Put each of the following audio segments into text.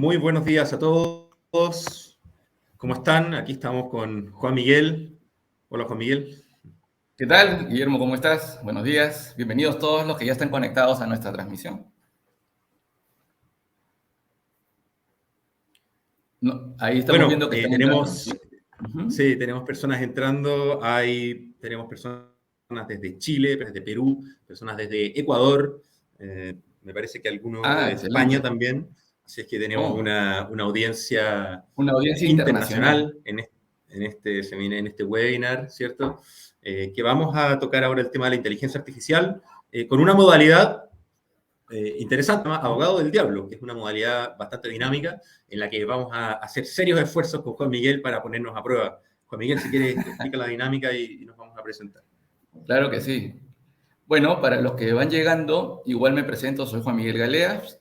Muy buenos días a todos. ¿Cómo están? Aquí estamos con Juan Miguel. Hola, Juan Miguel. ¿Qué tal, Guillermo? ¿Cómo estás? Buenos días. Bienvenidos todos los que ya están conectados a nuestra transmisión. No, ahí estamos Bueno, viendo que están entrando, tenemos, ¿sí? Ujú. sí, tenemos personas entrando. Tenemos personas desde Chile, desde Perú, personas desde Ecuador. Me parece que alguno Ah, de España excelente. también. Así es que tenemos Oh, una audiencia una audiencia internacional. internacional en este webinar, ¿cierto? Que vamos a tocar ahora el tema de la inteligencia artificial con una modalidad interesante, más abogado del diablo, que es una modalidad bastante dinámica en la que vamos a hacer serios esfuerzos con Juan Miguel para ponernos a prueba. Juan Miguel, si quieres, explica la dinámica y nos vamos a presentar. Claro que sí. Bueno, para los que van llegando, igual me presento, soy Juan Miguel Galeas.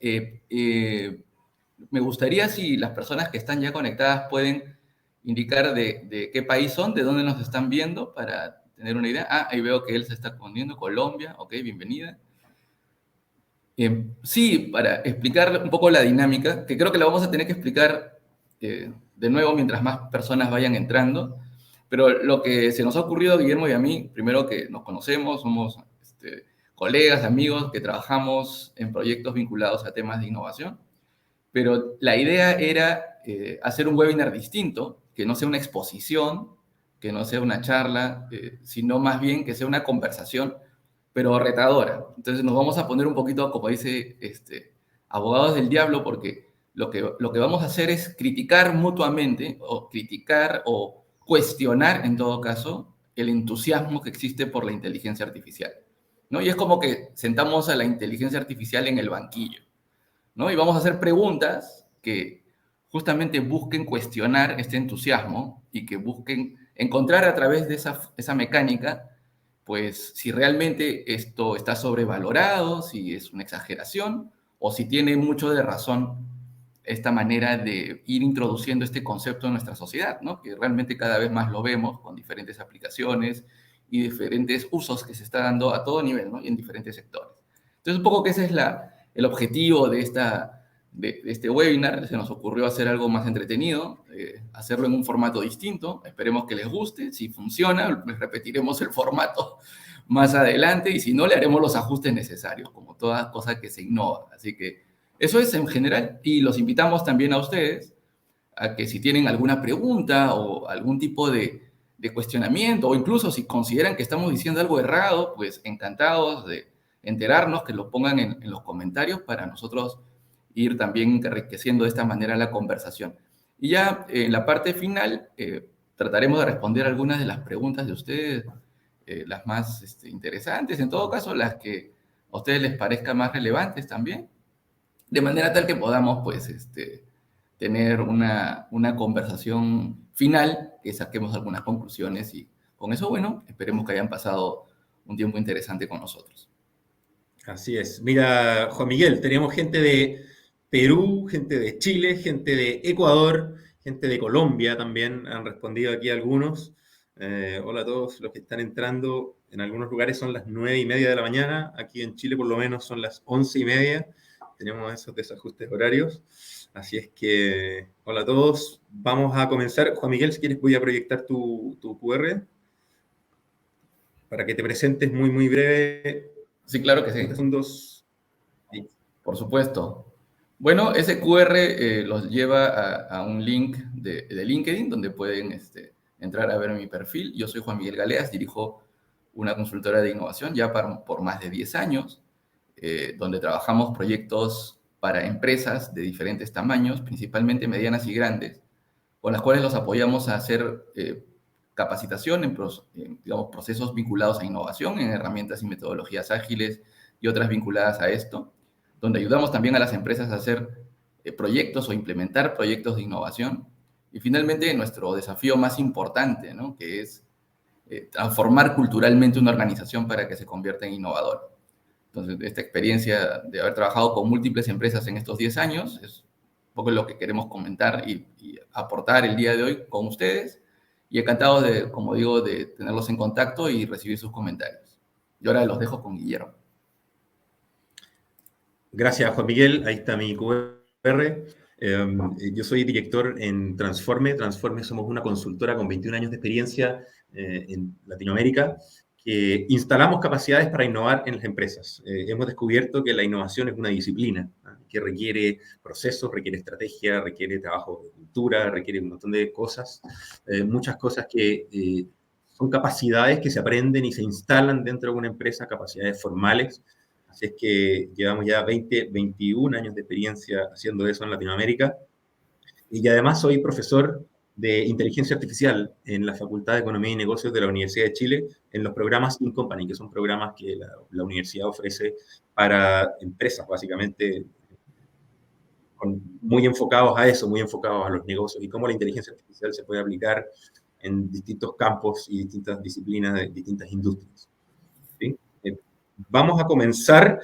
Me gustaría si las personas que están ya conectadas pueden indicar de qué país son, de dónde nos están viendo, para tener una idea. Ah, ahí veo que él se está poniendo, Colombia, ok, bienvenida. Sí, para explicar un poco la dinámica, que creo que la vamos a tener que explicar de nuevo mientras más personas vayan entrando, pero lo que se nos ha ocurrido a Guillermo y a mí, primero que nos conocemos, somos colegas, amigos, que trabajamos en proyectos vinculados a temas de innovación, pero la idea era hacer un webinar distinto, que no sea una exposición, que no sea una charla, sino más bien que sea una conversación pero retadora. Entonces nos vamos a poner un poquito, como dice, abogados del diablo, porque lo que vamos a hacer es criticar mutuamente, o criticar o cuestionar, en todo caso, el entusiasmo que existe por la inteligencia artificial, ¿no? Y es como que sentamos a la inteligencia artificial en el banquillo, ¿no? Y vamos a hacer preguntas que justamente busquen cuestionar este entusiasmo y que busquen encontrar a través de esa mecánica pues si realmente esto está sobrevalorado, si es una exageración o si tiene mucho de razón esta manera de ir introduciendo este concepto en nuestra sociedad, ¿no? Que realmente cada vez más lo vemos con diferentes aplicaciones y diferentes usos que se está dando a todo nivel, ¿no? Y en diferentes sectores. Entonces, un poco que ese es el objetivo de este webinar. Se nos ocurrió hacer algo más entretenido, hacerlo en un formato distinto. Esperemos que les guste. Si funciona, les repetiremos el formato más adelante y si no, le haremos los ajustes necesarios, como toda cosa que se innova. Así que eso es en general y los invitamos también a ustedes a que si tienen alguna pregunta o algún tipo de cuestionamiento o incluso si consideran que estamos diciendo algo errado, pues encantados de enterarnos, que lo pongan en los comentarios para nosotros ir también enriqueciendo de esta manera la conversación. Y ya en la parte final trataremos de responder algunas de las preguntas de ustedes, las más interesantes, en todo caso las que a ustedes les parezcan más relevantes también, de manera tal que podamos pues tener una conversación final, que saquemos algunas conclusiones y con eso, bueno, esperemos que hayan pasado un tiempo interesante con nosotros. Así es. Mira, Juan Miguel, tenemos gente de Perú, gente de Chile, gente de Ecuador, gente de Colombia también. Han respondido aquí algunos. Hola a todos los que están entrando. En algunos lugares son las 9:30 de la mañana. Aquí en Chile por lo menos son las 11:30. Tenemos esos desajustes horarios. Así es que, hola a todos. Vamos a comenzar. Juan Miguel, si quieres voy a proyectar tu QR para que te presentes muy, muy breve. Sí, claro que sí. 30 segundos. Por supuesto. Bueno, ese QR los lleva a un link de LinkedIn donde pueden entrar a ver mi perfil. Yo soy Juan Miguel Galeas, dirijo una consultora de innovación ya por más de 10 años, donde trabajamos proyectos para empresas de diferentes tamaños, principalmente medianas y grandes, con las cuales los apoyamos a hacer capacitación digamos, procesos vinculados a innovación, en herramientas y metodologías ágiles y otras vinculadas a esto, donde ayudamos también a las empresas a hacer proyectos o implementar proyectos de innovación. Y finalmente, nuestro desafío más importante, ¿no? Que es transformar culturalmente una organización para que se convierta en innovadora. Entonces, esta experiencia de haber trabajado con múltiples empresas en estos 10 años es un poco lo que queremos comentar y aportar el día de hoy con ustedes. Y encantados de, como digo, de tenerlos en contacto y recibir sus comentarios. Y ahora los dejo con Guillermo. Gracias, Juan Miguel. Ahí está mi QR. Yo soy director en Transforme. Transforme somos una consultora con 21 años de experiencia en Latinoamérica, que instalamos capacidades para innovar en las empresas. Hemos descubierto que la innovación es una disciplina, ¿no? Que requiere procesos, requiere estrategia, requiere trabajo de cultura, requiere un montón de cosas, muchas cosas que son capacidades que se aprenden y se instalan dentro de una empresa, capacidades formales. Así es que llevamos ya 21 años de experiencia haciendo eso en Latinoamérica. Y además soy profesor de inteligencia artificial en la Facultad de Economía y Negocios de la Universidad de Chile, en los programas In Company, que son programas que la universidad ofrece para empresas, básicamente, muy enfocados a eso, muy enfocados a los negocios y cómo la inteligencia artificial se puede aplicar en distintos campos y distintas disciplinas de distintas industrias. ¿Sí? Vamos a comenzar.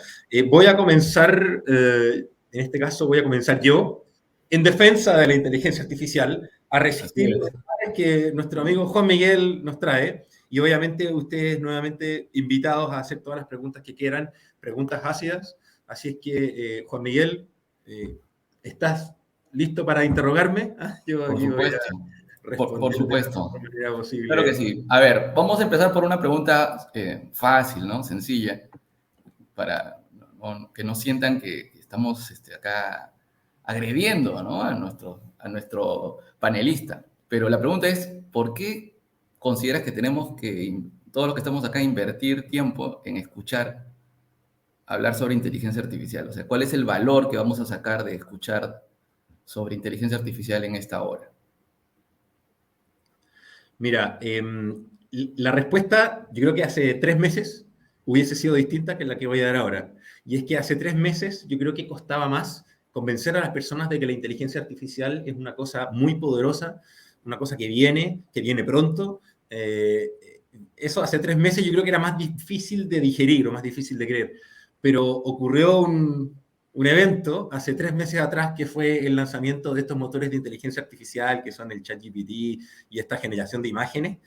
Voy a comenzar, en este caso voy a comenzar yo, en defensa de la inteligencia artificial, a resistir los debates que nuestro amigo Juan Miguel nos trae. Y obviamente ustedes nuevamente invitados a hacer todas las preguntas que quieran, preguntas ácidas. Así es que, Juan Miguel, ¿estás listo para interrogarme? Yo Por aquí voy a supuesto, por responder de la supuesto. mejor manera posible. Claro que sí. A ver, vamos a empezar por una pregunta fácil, ¿no? Sencilla, para que no sientan que estamos acá agrediendo, ¿no? a nuestro panelista. Pero la pregunta es, ¿por qué consideras que tenemos que, todos los que estamos acá, invertir tiempo en escuchar hablar sobre inteligencia artificial? O sea, ¿cuál es el valor que vamos a sacar de escuchar sobre inteligencia artificial en esta hora? Mira, la respuesta yo creo que hace 3 meses hubiese sido distinta que la que voy a dar ahora. Y es que hace 3 meses yo creo que costaba más convencer a las personas de que la inteligencia artificial es una cosa muy poderosa, una cosa que viene pronto. Eso hace 3 meses yo creo que era más difícil de digerir o más difícil de creer. Pero ocurrió un evento hace 3 meses atrás que fue el lanzamiento de estos motores de inteligencia artificial que son el ChatGPT y esta generación de imágenes,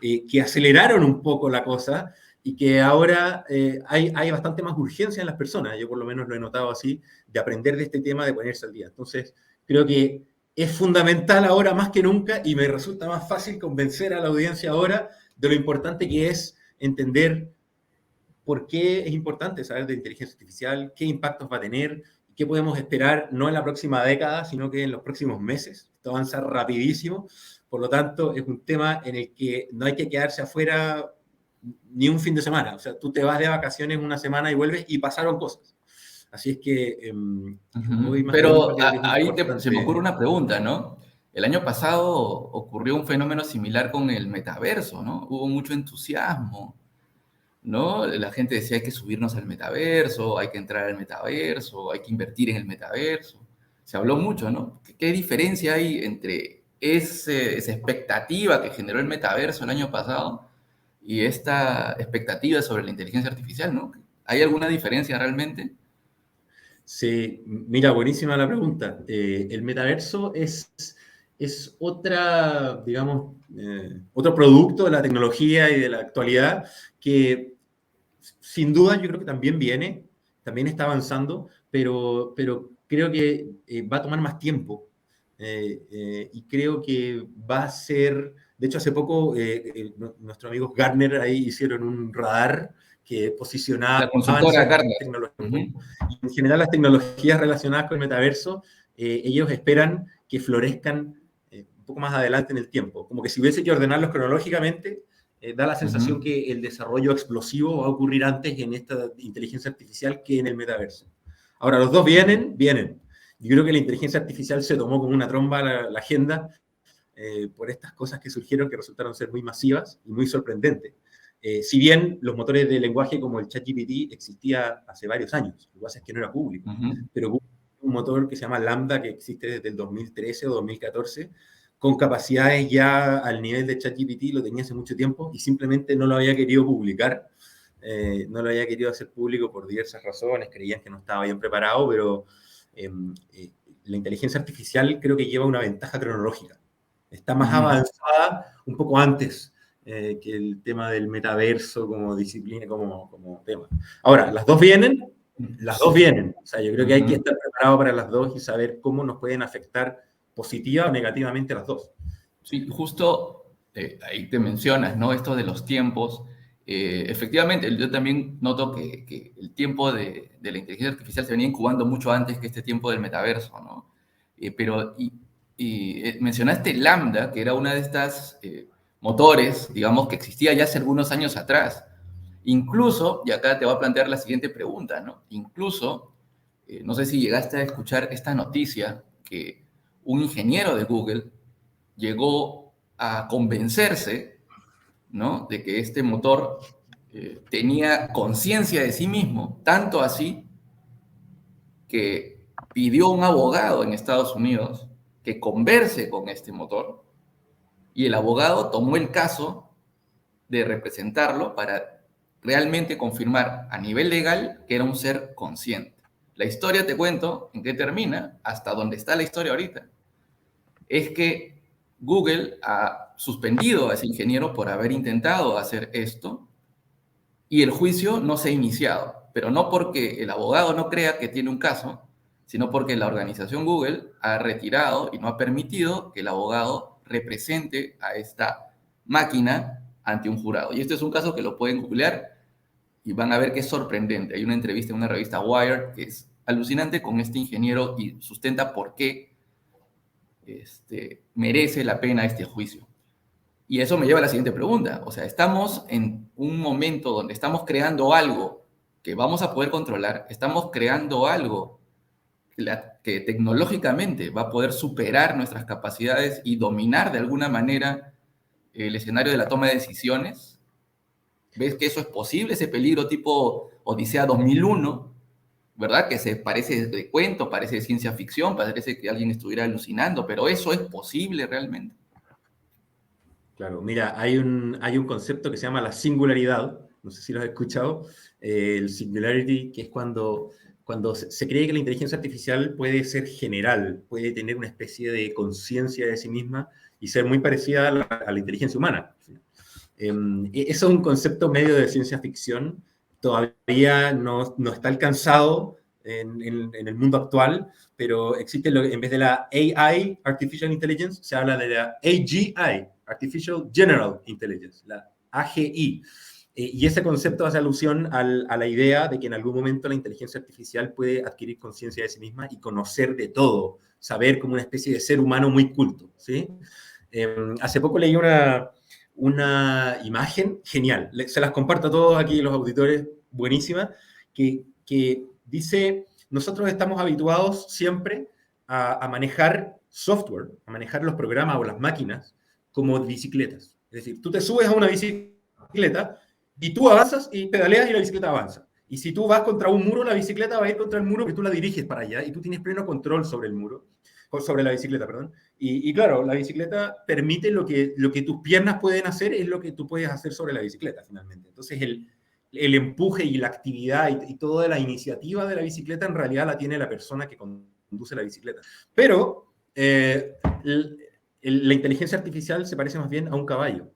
que aceleraron un poco la cosa y que ahora hay bastante más urgencia en las personas, yo por lo menos lo he notado así, de aprender de este tema, de ponerse al día. Entonces, creo que es fundamental ahora más que nunca y me resulta más fácil convencer a la audiencia ahora de lo importante que es entender por qué es importante saber de inteligencia artificial, qué impactos va a tener, qué podemos esperar no en la próxima década, sino que en los próximos meses. Esto avanza rapidísimo, por lo tanto es un tema en el que no hay que quedarse afuera ni un fin de semana. O sea, tú te vas de vacaciones una semana y vuelves y pasaron cosas. Así es que hoy más que nunca Pero creo que es ahí se me ocurre importante. una pregunta, ¿no? El año pasado ocurrió un fenómeno similar con el metaverso, ¿no? Hubo mucho entusiasmo, ¿no? La gente decía hay que subirnos al metaverso, hay que entrar al metaverso, hay que invertir en el metaverso. Se habló mucho, ¿no? ¿Qué diferencia hay entre esa expectativa que generó el metaverso el año pasado y esta expectativa sobre la inteligencia artificial, ¿no? ¿Hay alguna diferencia realmente? Sí, mira, buenísima la pregunta. El metaverso es otra, digamos, otro producto de la tecnología y de la actualidad que sin duda yo creo que también también está avanzando, pero creo que va a tomar más tiempo. Y creo que va a ser, de hecho hace poco nuestros amigos Gartner ahí hicieron un radar que La posicionaba consultora avances Gartner. tecnológicos. Ujú. Y en general las tecnologías relacionadas con el metaverso, ellos esperan que florezcan un poco más adelante en el tiempo. Como que si hubiese que ordenarlos cronológicamente, da la sensación Ujú. que el desarrollo explosivo va a ocurrir antes en esta inteligencia artificial que en el metaverso. Ahora, los dos vienen. Yo creo que la inteligencia artificial se tomó como una tromba la agenda por estas cosas que surgieron que resultaron ser muy masivas y muy sorprendentes. Si bien los motores de lenguaje como el ChatGPT existía hace varios años, lo que pasa es que no era público, Ujú. pero hubo un motor que se llama Lambda que existe desde el 2013 o 2014 con capacidades ya al nivel de ChatGPT, lo tenía hace mucho tiempo y simplemente no lo había querido publicar, no lo había querido hacer público por diversas razones, creían que no estaba bien preparado, pero eh, eh, la inteligencia artificial creo que lleva una ventaja cronológica. Está más Ujú. avanzada un poco antes que el tema del metaverso como disciplina, como tema. Ahora, las dos vienen, las dos vienen. O sea, yo creo que hay que Ujú. estar preparado para las dos y saber cómo nos pueden afectar positiva o negativamente las dos. Sí, justo ahí te mencionas, ¿no? Esto de los tiempos. Efectivamente, yo también noto que el tiempo de la inteligencia artificial se venía incubando mucho antes que este tiempo del metaverso, ¿no? Mencionaste Lambda, que era una de estas motores, digamos, que existía ya hace algunos años atrás. Incluso, y acá te voy a plantear la siguiente pregunta, ¿no? Incluso, no sé si llegaste a escuchar esta noticia, que un ingeniero de Google llegó a convencerse, ¿no?, de que este motor tenía conciencia de sí mismo, tanto así que pidió a un abogado en Estados Unidos que converse con este motor, y el abogado tomó el caso de representarlo para realmente confirmar a nivel legal que era un ser consciente. La historia, te cuento en qué termina, hasta donde está la historia ahorita, es que Google ha suspendido a ese ingeniero por haber intentado hacer esto, y el juicio no se ha iniciado, pero no porque el abogado no crea que tiene un caso, sino porque la organización Google ha retirado y no ha permitido que el abogado represente a esta máquina ante un jurado. Y este es un caso que lo pueden googlear y van a ver que es sorprendente. Hay una entrevista en una revista Wired que es alucinante con este ingeniero y sustenta por qué merece la pena este juicio. Y eso me lleva a la siguiente pregunta. O sea, estamos en un momento donde estamos creando algo que vamos a poder controlar, estamos creando algo que tecnológicamente va a poder superar nuestras capacidades y dominar de alguna manera el escenario de la toma de decisiones. ¿Ves que eso es posible, ese peligro tipo Odisea 2001? ¿Verdad? Que se parece de cuento, parece de ciencia ficción, parece que alguien estuviera alucinando, pero ¿eso es posible realmente? Claro, mira, hay un concepto que se llama la singularidad, no sé si lo has escuchado, el singularity, que es cuando se cree que la inteligencia artificial puede ser general, puede tener una especie de conciencia de sí misma y ser muy parecida a la inteligencia humana. Eso es un concepto medio de ciencia ficción, todavía no está alcanzado en el mundo actual, pero existe, en vez de la AI, Artificial Intelligence, se habla de la AGI, Artificial General Intelligence, la AGI. Y ese concepto hace alusión a la idea de que en algún momento la inteligencia artificial puede adquirir conciencia de sí misma y conocer de todo, saber como una especie de ser humano muy culto, ¿sí? Hace poco leí una imagen genial, se las comparto a todos aquí los auditores, buenísima, que dice, nosotros estamos habituados siempre a manejar software, a manejar los programas o las máquinas como bicicletas. Es decir, tú te subes a una bicicleta y tú avanzas y pedaleas y la bicicleta avanza. Y si tú vas contra un muro, la bicicleta va a ir contra el muro porque tú la diriges para allá y tú tienes pleno control sobre el muro, sobre la bicicleta, perdón. Y claro, la bicicleta permite lo que tus piernas pueden hacer, es lo que tú puedes hacer sobre la bicicleta, finalmente. Entonces, el empuje y la actividad y toda la iniciativa de la bicicleta en realidad la tiene la persona que conduce la bicicleta. Pero la inteligencia artificial se parece más bien a un caballo,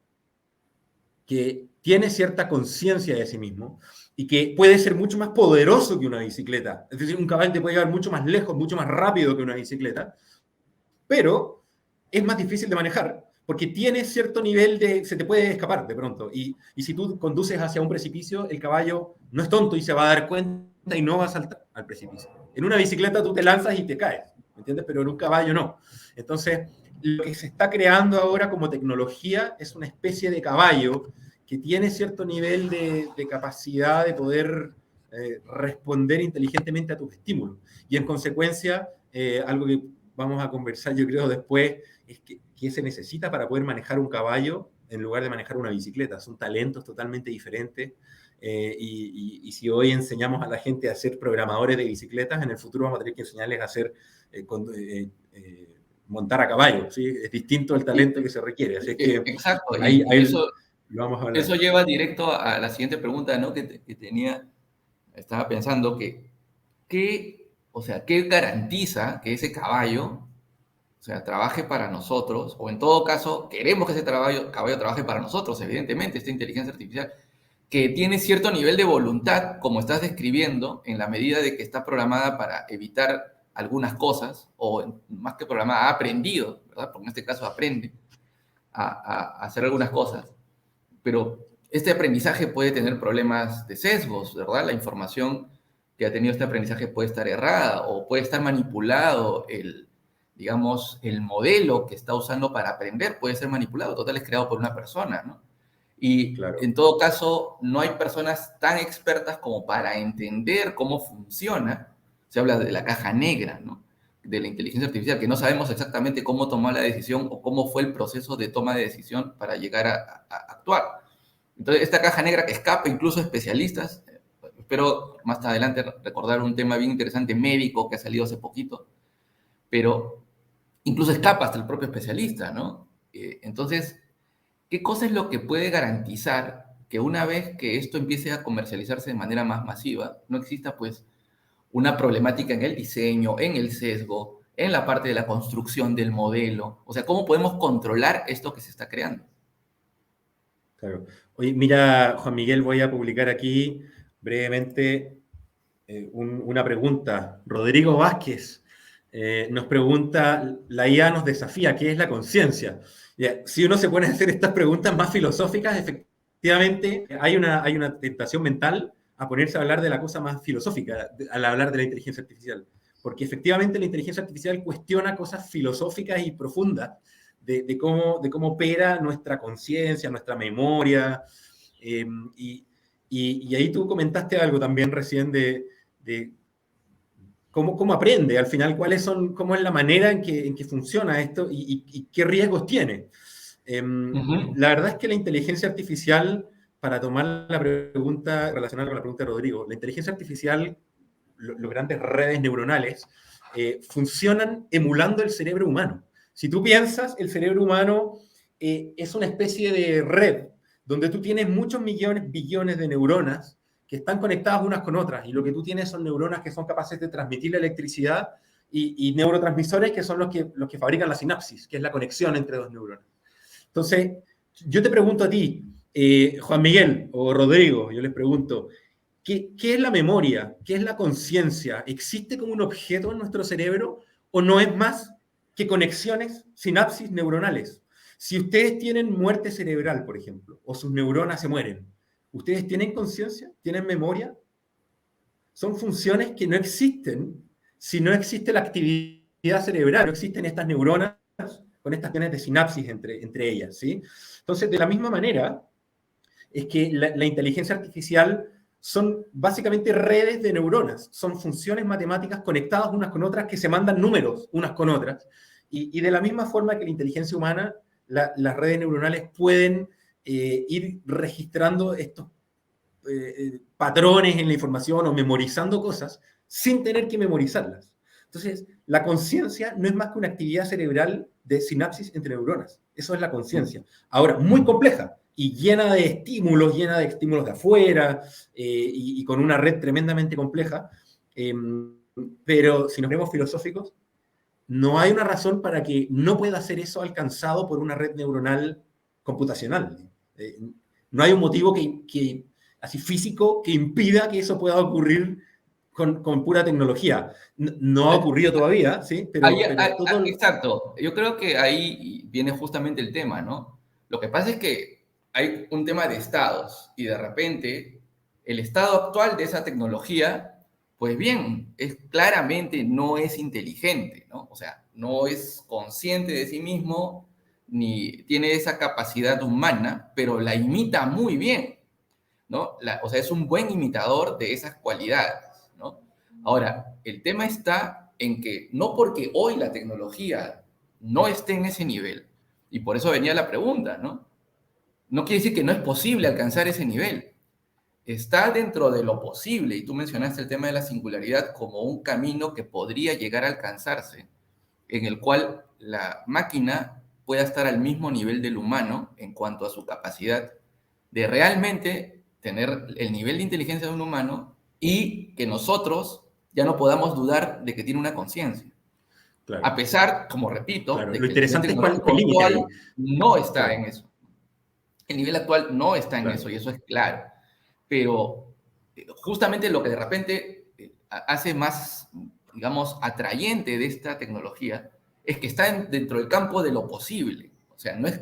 que tiene cierta conciencia de sí mismo y que puede ser mucho más poderoso que una bicicleta. Es decir, un caballo te puede llevar mucho más lejos, mucho más rápido que una bicicleta, pero es más difícil de manejar porque tiene cierto nivel se te puede escapar de pronto. Y si tú conduces hacia un precipicio, el caballo no es tonto y se va a dar cuenta y no va a saltar al precipicio. En una bicicleta tú te lanzas y te caes, ¿me entiendes? Pero en un caballo no. Entonces, lo que se está creando ahora como tecnología es una especie de caballo que tiene cierto nivel de capacidad de poder responder inteligentemente a tus estímulos. Y en consecuencia, algo que vamos a conversar yo creo después, es que se necesita para poder manejar un caballo en lugar de manejar una bicicleta. Son talentos totalmente diferentes. Y si hoy enseñamos a la gente a ser programadores de bicicletas, en el futuro vamos a tener que enseñarles a hacer montar a caballo, ¿sí? Es distinto el talento que se requiere. Así es que Exacto, ahí y eso, lo vamos a hablar. eso lleva directo a la siguiente pregunta, ¿no? Que estaba pensando o sea, ¿qué garantiza que ese caballo, o sea, trabaje para nosotros? O en todo caso, queremos que ese caballo trabaje para nosotros, evidentemente, esta inteligencia artificial. que tiene cierto nivel de voluntad, como estás describiendo, en la medida de que está programada para evitar algunas cosas, o más que programada, ha aprendido, ¿verdad? Porque en este caso aprende a hacer algunas cosas. Pero este aprendizaje puede tener problemas de sesgos, ¿verdad? La información que ha tenido este aprendizaje puede estar errada o puede estar manipulado digamos, el modelo que está usando para aprender puede ser manipulado, total es creado por una persona, ¿no? Y Claro, en todo caso, no hay personas tan expertas como para entender cómo funciona. Se habla de la caja negra, ¿no? De la inteligencia artificial, que no sabemos exactamente cómo tomó la decisión o cómo fue el proceso de toma de decisión para llegar a actuar. Entonces, esta caja negra que escapa incluso a especialistas, espero más adelante recordar un tema bien interesante médico que ha salido hace poquito, pero incluso escapa hasta el propio especialista, ¿no? Entonces, ¿qué cosa es lo que puede garantizar que una vez que esto empiece a comercializarse de manera más masiva, no exista pues una problemática en el diseño, en el sesgo, en la parte de la construcción del modelo? O sea, ¿cómo podemos controlar esto que se está creando? claro. Oye, mira, Juan Miguel, voy a publicar aquí brevemente una pregunta. Rodrigo Vázquez nos pregunta, la IA nos desafía, ¿qué es la conciencia? Ya, si uno se pone a hacer estas preguntas más filosóficas, efectivamente hay una tentación mental a ponerse a hablar de la cosa más filosófica al hablar de la inteligencia artificial. Porque efectivamente la inteligencia artificial cuestiona cosas filosóficas y profundas de cómo opera nuestra conciencia, nuestra memoria. eh, y, y ahí tú comentaste algo también recién de cómo aprende, al final, cómo es la manera en que funciona esto y qué riesgos tiene. Ujú. La verdad es que la inteligencia artificial, para tomar la pregunta relacionada con la pregunta de Rodrigo, la inteligencia artificial, los grandes redes neuronales, funcionan emulando el cerebro humano. Si tú piensas, el cerebro humano es una especie de red donde tú tienes muchos millones, billones de neuronas que están conectadas unas con otras, y lo que tú tienes son neuronas que son capaces de transmitir la electricidad y neurotransmisores que son los que fabrican la sinapsis, que es la conexión entre dos neuronas. Entonces, yo te pregunto a ti, Juan Miguel o Rodrigo, yo les pregunto, ¿qué es la memoria? ¿Qué es la conciencia? ¿Existe como un objeto en nuestro cerebro o no es más que conexiones, sinapsis neuronales? Si ustedes tienen muerte cerebral, por ejemplo, o sus neuronas se mueren, ¿ustedes tienen conciencia? ¿Tienen memoria? Son funciones que no existen si no existe la actividad cerebral, no existen estas neuronas con estas acciones de sinapsis entre ellas, ¿sí? Entonces, de la misma manera, es que la inteligencia artificial son básicamente redes de neuronas, son funciones matemáticas conectadas unas con otras que se mandan números unas con otras. Y de la misma forma que la inteligencia humana, las redes neuronales pueden ir registrando estos patrones en la información o memorizando cosas sin tener que memorizarlas. Entonces, la conciencia no es más que una actividad cerebral de sinapsis entre neuronas. Eso es la conciencia. Ahora, muy compleja y llena de estímulos de afuera y con una red tremendamente compleja. Eh, pero si nos vemos filosóficos, no hay una razón para que no pueda ser eso alcanzado por una red neuronal computacional. Eh, no hay un motivo así físico que impida que eso pueda ocurrir con pura tecnología. No, no ha ocurrido todavía, ¿sí? Pero todo... Exacto, yo creo que ahí viene justamente el tema, ¿no? Lo que pasa es que hay un tema de estados y de repente el estado actual de esa tecnología, pues bien, claramente no es inteligente, ¿no? O sea, no es consciente de sí mismo ni tiene esa capacidad humana, pero la imita muy bien, ¿no? O sea, es un buen imitador de esas cualidades, ¿no? Ahora, el tema está en que no porque hoy la tecnología no esté en ese nivel, y por eso venía la pregunta, ¿no? No quiere decir que no es posible alcanzar ese nivel. Está dentro de lo posible, y tú mencionaste el tema de la singularidad como un camino que podría llegar a alcanzarse, en el cual la máquina pueda estar al mismo nivel del humano en cuanto a su capacidad de realmente tener el nivel de inteligencia de un humano y que nosotros ya no podamos dudar de que tiene una conciencia. A Claro, pesar, como repito, claro. de Lo que el nivel interesante es cuál es tecnológico el límite actual ahí. no está Claro, en eso. El nivel actual no está en eso claro. y eso es claro. pero justamente lo que de repente hace más, digamos, atrayente de esta tecnología es que está dentro del campo de lo posible. O sea, no es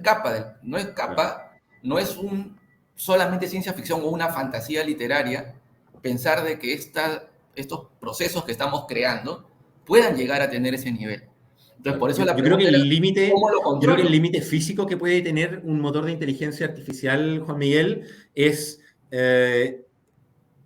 solamente ciencia ficción o una fantasía literaria pensar de que estos procesos que estamos creando puedan llegar a tener ese nivel. Entonces, Claro. por eso la Yo creo que pregunta era, ¿cómo lo yo creo que el controlo? límite físico que puede tener un motor de inteligencia artificial, Juan Miguel, es eh,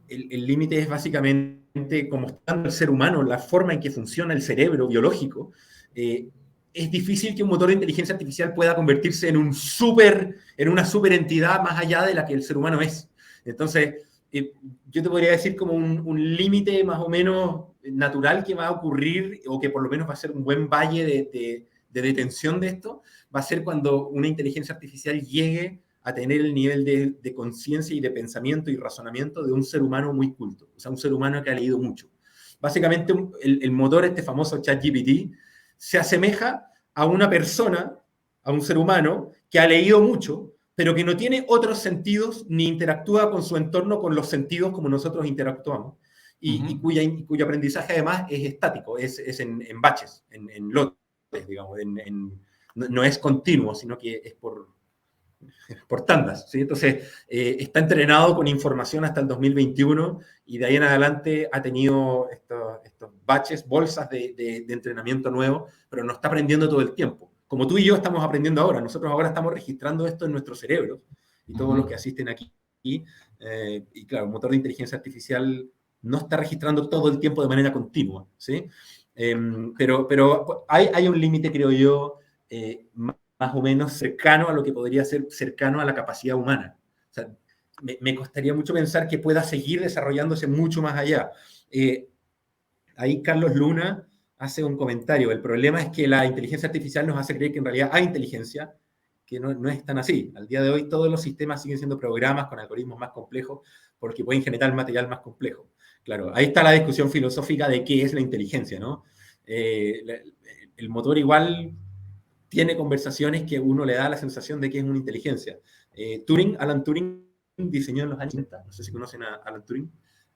el límite es básicamente como está el ser humano, la forma en que funciona el cerebro biológico. eh, es difícil que un motor de inteligencia artificial pueda convertirse en una super entidad más allá de la que el ser humano es. Entonces, yo te podría decir como un límite más o menos natural que va a ocurrir, o que por lo menos va a ser un buen valle de detención de esto, va a ser cuando una inteligencia artificial llegue a tener el nivel de conciencia y de pensamiento y razonamiento de un ser humano muy culto, o sea, un ser humano que ha leído mucho. Básicamente, el motor, este famoso ChatGPT, se asemeja a una persona, a un ser humano que ha leído mucho, pero que no tiene otros sentidos ni interactúa con su entorno con los sentidos como nosotros interactuamos, cuyo aprendizaje además es estático, es en baches, en lotes, digamos, no es continuo, sino que es por tandas, ¿sí? Entonces, está entrenado con información hasta el 2021 y de ahí en adelante ha tenido estos baches, bolsas de entrenamiento nuevo, pero no está aprendiendo todo el tiempo. Como tú y yo estamos aprendiendo ahora, nosotros ahora estamos registrando esto en nuestros cerebros y todos los que asisten aquí. Y claro, un motor de inteligencia artificial no está registrando todo el tiempo de manera continua, ¿sí? Pero hay un límite, creo yo, más o menos cercano a lo que podría ser cercano a la capacidad humana. O sea, me costaría mucho pensar que pueda seguir desarrollándose mucho más allá. Ahí Carlos Luna hace un comentario. El problema es que la inteligencia artificial nos hace creer que en realidad hay inteligencia, que no es tan así. Al día de hoy todos los sistemas siguen siendo programas con algoritmos más complejos porque pueden generar material más complejo. Claro, ahí está la discusión filosófica de qué es la inteligencia, ¿no? El motor igual tiene conversaciones que uno le da la sensación de que es una inteligencia. Alan Turing diseñó en los años 80, no sé si conocen a Alan Turing,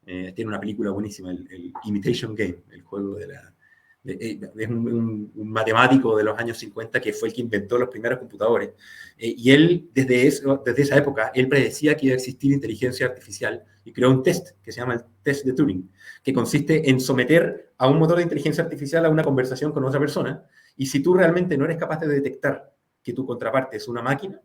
tiene una película buenísima, el Imitation Game, el juego es un matemático de los años 50 que fue el que inventó los primeros computadores. Y él, desde esa época, él predecía que iba a existir inteligencia artificial y creó un test que se llama el test de Turing, que consiste en someter a un motor de inteligencia artificial a una conversación con otra persona, y si tú realmente no eres capaz de detectar que tu contraparte es una máquina,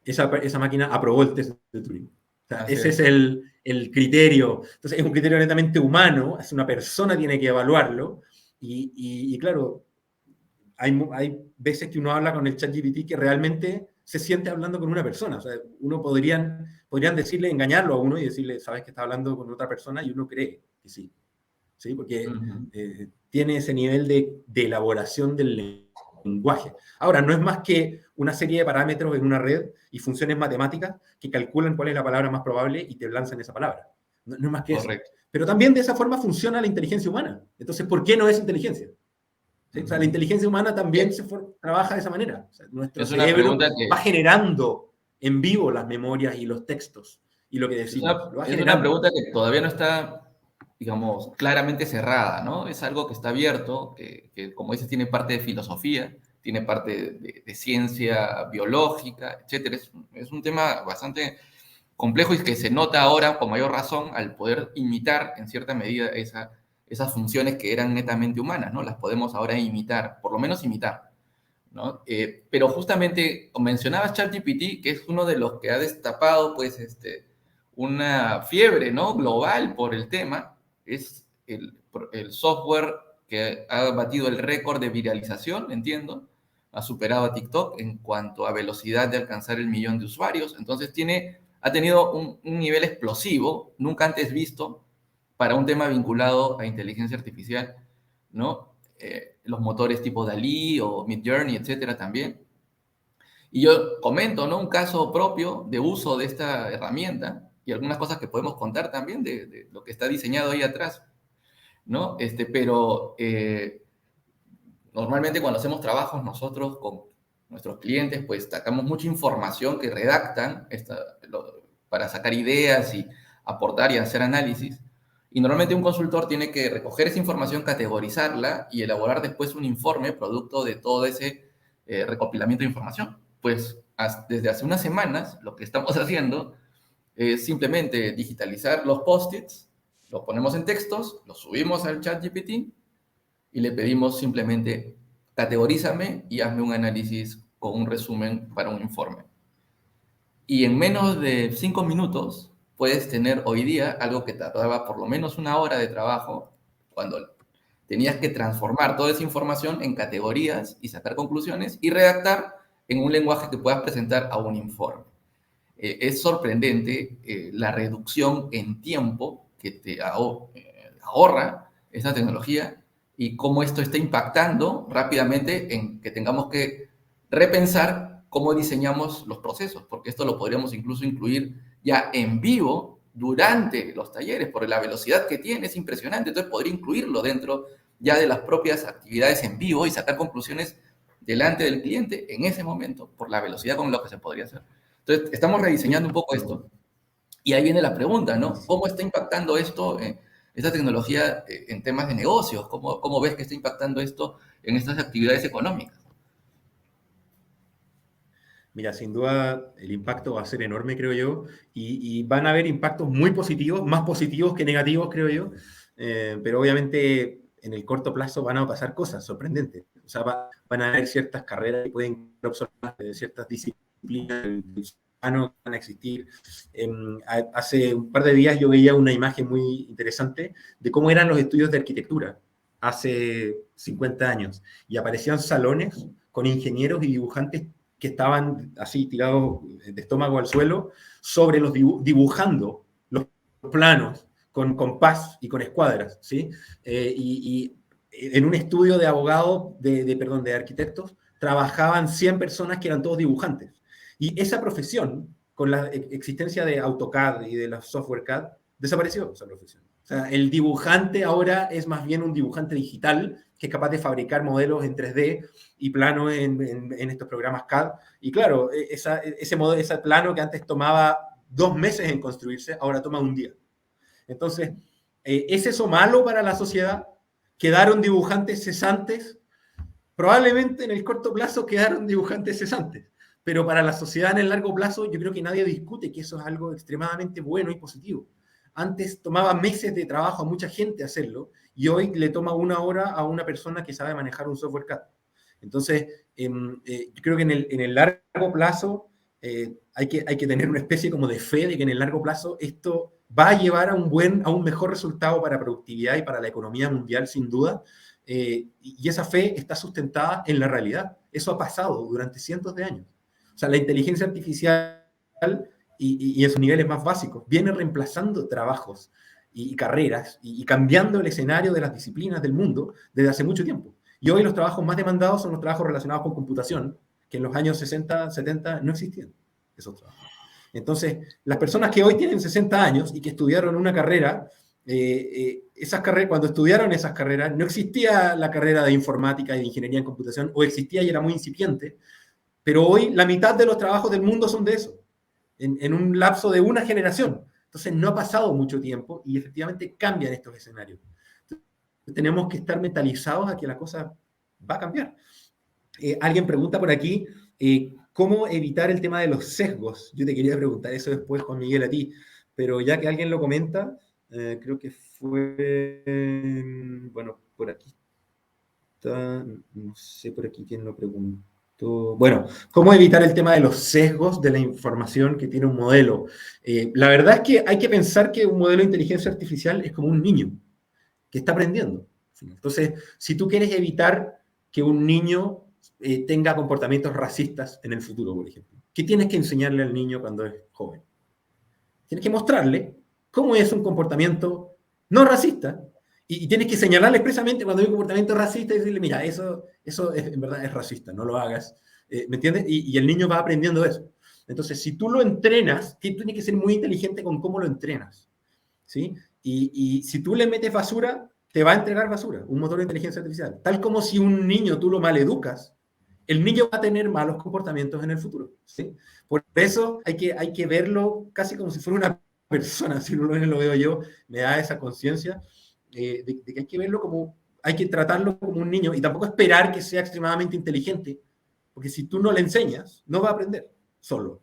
esa máquina aprobó el test de Turing. O sea, ese es el criterio. Entonces, es un criterio netamente humano, es una persona tiene que evaluarlo, y claro, hay veces que uno habla con el ChatGPT que realmente se siente hablando con una persona. O sea, podrían decirle, engañarlo a uno y decirle, sabes que está hablando con otra persona, y uno cree que sí. ¿Sí? Porque tiene ese nivel de elaboración del lenguaje. Ahora, no es más que una serie de parámetros en una red y funciones matemáticas que calculan cuál es la palabra más probable y te lanzan esa palabra. No es más que eso. Correcto. Pero también de esa forma funciona la inteligencia humana. Entonces, ¿por qué no es inteligencia? ¿Sí? O sea, la inteligencia humana también trabaja de esa manera. O sea, nuestro Es una cerebro pregunta que va generando en vivo las memorias y los textos y lo que decimos. Lo va es una generando. pregunta que todavía no está, digamos, claramente cerrada, ¿no? Es algo que está abierto, que, como dices, tiene parte de filosofía, tiene parte de ciencia biológica, etcétera. Es un tema bastante complejo y que se nota ahora con mayor razón al poder imitar en cierta medida esas funciones que eran netamente humanas, ¿no? Las podemos ahora imitar, por lo menos imitar, ¿no? Pero justamente mencionabas ChatGPT, que es uno de los que ha destapado, pues, una fiebre, ¿no? Global por el tema. Es el software que ha batido el récord de viralización, entiendo. Ha superado a TikTok en cuanto a velocidad de alcanzar el millón de usuarios. Entonces ha tenido un nivel explosivo, nunca antes visto, para un tema vinculado a inteligencia artificial, ¿no? Los motores tipo Dalí o Midjourney, etcétera, también. Y yo comento, ¿no? Un caso propio de uso de esta herramienta y algunas cosas que podemos contar también de lo que está diseñado ahí atrás, ¿no? Pero normalmente cuando hacemos trabajos nosotros con nuestros clientes, pues sacamos mucha información que redactan para sacar ideas y aportar y hacer análisis. Y normalmente un consultor tiene que recoger esa información, categorizarla y elaborar después un informe producto de todo ese recopilamiento de información. Pues desde hace unas semanas lo que estamos haciendo es simplemente digitalizar los post-its, los ponemos en textos, los subimos al chat GPT y le pedimos simplemente categorízame y hazme un análisis con un resumen para un informe. Y en menos de 5 minutos puedes tener hoy día algo que tardaba por lo menos una hora de trabajo, cuando tenías que transformar toda esa información en categorías y sacar conclusiones y redactar en un lenguaje que puedas presentar a un informe. Es sorprendente la reducción en tiempo que te ahorra esa tecnología y cómo esto está impactando rápidamente en que tengamos que repensar cómo diseñamos los procesos, porque esto lo podríamos incluso incluir ya en vivo durante los talleres, porque la velocidad que tiene es impresionante, entonces podría incluirlo dentro ya de las propias actividades en vivo y sacar conclusiones delante del cliente en ese momento, por la velocidad con la que se podría hacer. Entonces, estamos rediseñando un poco esto. Y ahí viene la pregunta, ¿no? ¿Cómo está impactando esto, esta tecnología, en temas de negocios? ¿Cómo ves que está impactando esto en estas actividades económicas? Mira, sin duda el impacto va a ser enorme, creo yo, y van a haber impactos muy positivos, más positivos que negativos, creo yo, pero obviamente en el corto plazo van a pasar cosas sorprendentes. O sea, van a haber ciertas carreras que pueden obsoletas, ciertas disciplinas del humano que van a existir. Hace un par de días yo veía una imagen muy interesante de cómo eran los estudios de arquitectura hace 50 años, y aparecían salones con ingenieros y dibujantes que estaban así tirados de estómago al suelo, sobre los dibujando los planos con compás y con escuadras, ¿sí? Y en un estudio de abogados, de arquitectos, trabajaban 100 personas que eran todos dibujantes. Y esa profesión, con la existencia de AutoCAD y de la software CAD, desapareció esa profesión. O sea, el dibujante ahora es más bien un dibujante digital que es capaz de fabricar modelos en 3D y planos en estos programas CAD. Y claro, ese plano que antes tomaba 2 meses en construirse, ahora toma un día. Entonces, ¿es eso malo para la sociedad? ¿Quedaron dibujantes cesantes? Probablemente en el corto plazo quedaron dibujantes cesantes, pero para la sociedad en el largo plazo yo creo que nadie discute que eso es algo extremadamente bueno y positivo. Antes tomaba meses de trabajo a mucha gente hacerlo, y hoy le toma una hora a una persona que sabe manejar un software CAD. Entonces, yo creo que en el largo plazo hay que tener una especie como de fe de que en el largo plazo esto va a llevar a un mejor resultado para productividad y para la economía mundial, sin duda, y esa fe está sustentada en la realidad. Eso ha pasado durante cientos de años. O sea, la inteligencia artificial y en sus niveles más básicos viene reemplazando trabajos y carreras y cambiando el escenario de las disciplinas del mundo desde hace mucho tiempo. Y hoy los trabajos más demandados son los trabajos relacionados con computación, que en los años 60, 70 no existían esos trabajos. Entonces, las personas que hoy tienen 60 años y que estudiaron una carrera, cuando estudiaron esas carreras, no existía la carrera de informática y de ingeniería en computación, o existía y era muy incipiente, pero hoy la mitad de los trabajos del mundo son de eso, en un lapso de una generación. Entonces, no ha pasado mucho tiempo y efectivamente cambian estos escenarios. Entonces, tenemos que estar mentalizados a que la cosa va a cambiar. Alguien pregunta por aquí, ¿cómo evitar el tema de los sesgos? Yo te quería preguntar eso después, Juan Miguel, a ti, pero ya que alguien lo comenta, creo que fue, bueno, por aquí está, no sé por aquí quién lo preguntó. Bueno, ¿cómo evitar el tema de los sesgos de la información que tiene un modelo? La verdad es que hay que pensar que un modelo de inteligencia artificial es como un niño que está aprendiendo. Entonces, si tú quieres evitar que un niño tenga comportamientos racistas en el futuro, por ejemplo, ¿qué tienes que enseñarle al niño cuando es joven? Tienes que mostrarle cómo es un comportamiento no racista, y tienes que señalarle expresamente cuando hay un comportamiento racista y decirle, mira, eso en verdad es racista, no lo hagas. ¿Me entiendes? Y el niño va aprendiendo eso. Entonces, si tú lo entrenas, tú tienes que ser muy inteligente con cómo lo entrenas, ¿sí? Y si tú le metes basura, te va a entregar basura, un motor de inteligencia artificial. Tal como si un niño tú lo maleducas el niño va a tener malos comportamientos en el futuro, ¿sí? Por eso hay que verlo casi como si fuera una persona, si no lo veo yo, me da esa conciencia de que hay que verlo como, hay que tratarlo como un niño y tampoco esperar que sea extremadamente inteligente, porque si tú no le enseñas, no va a aprender solo.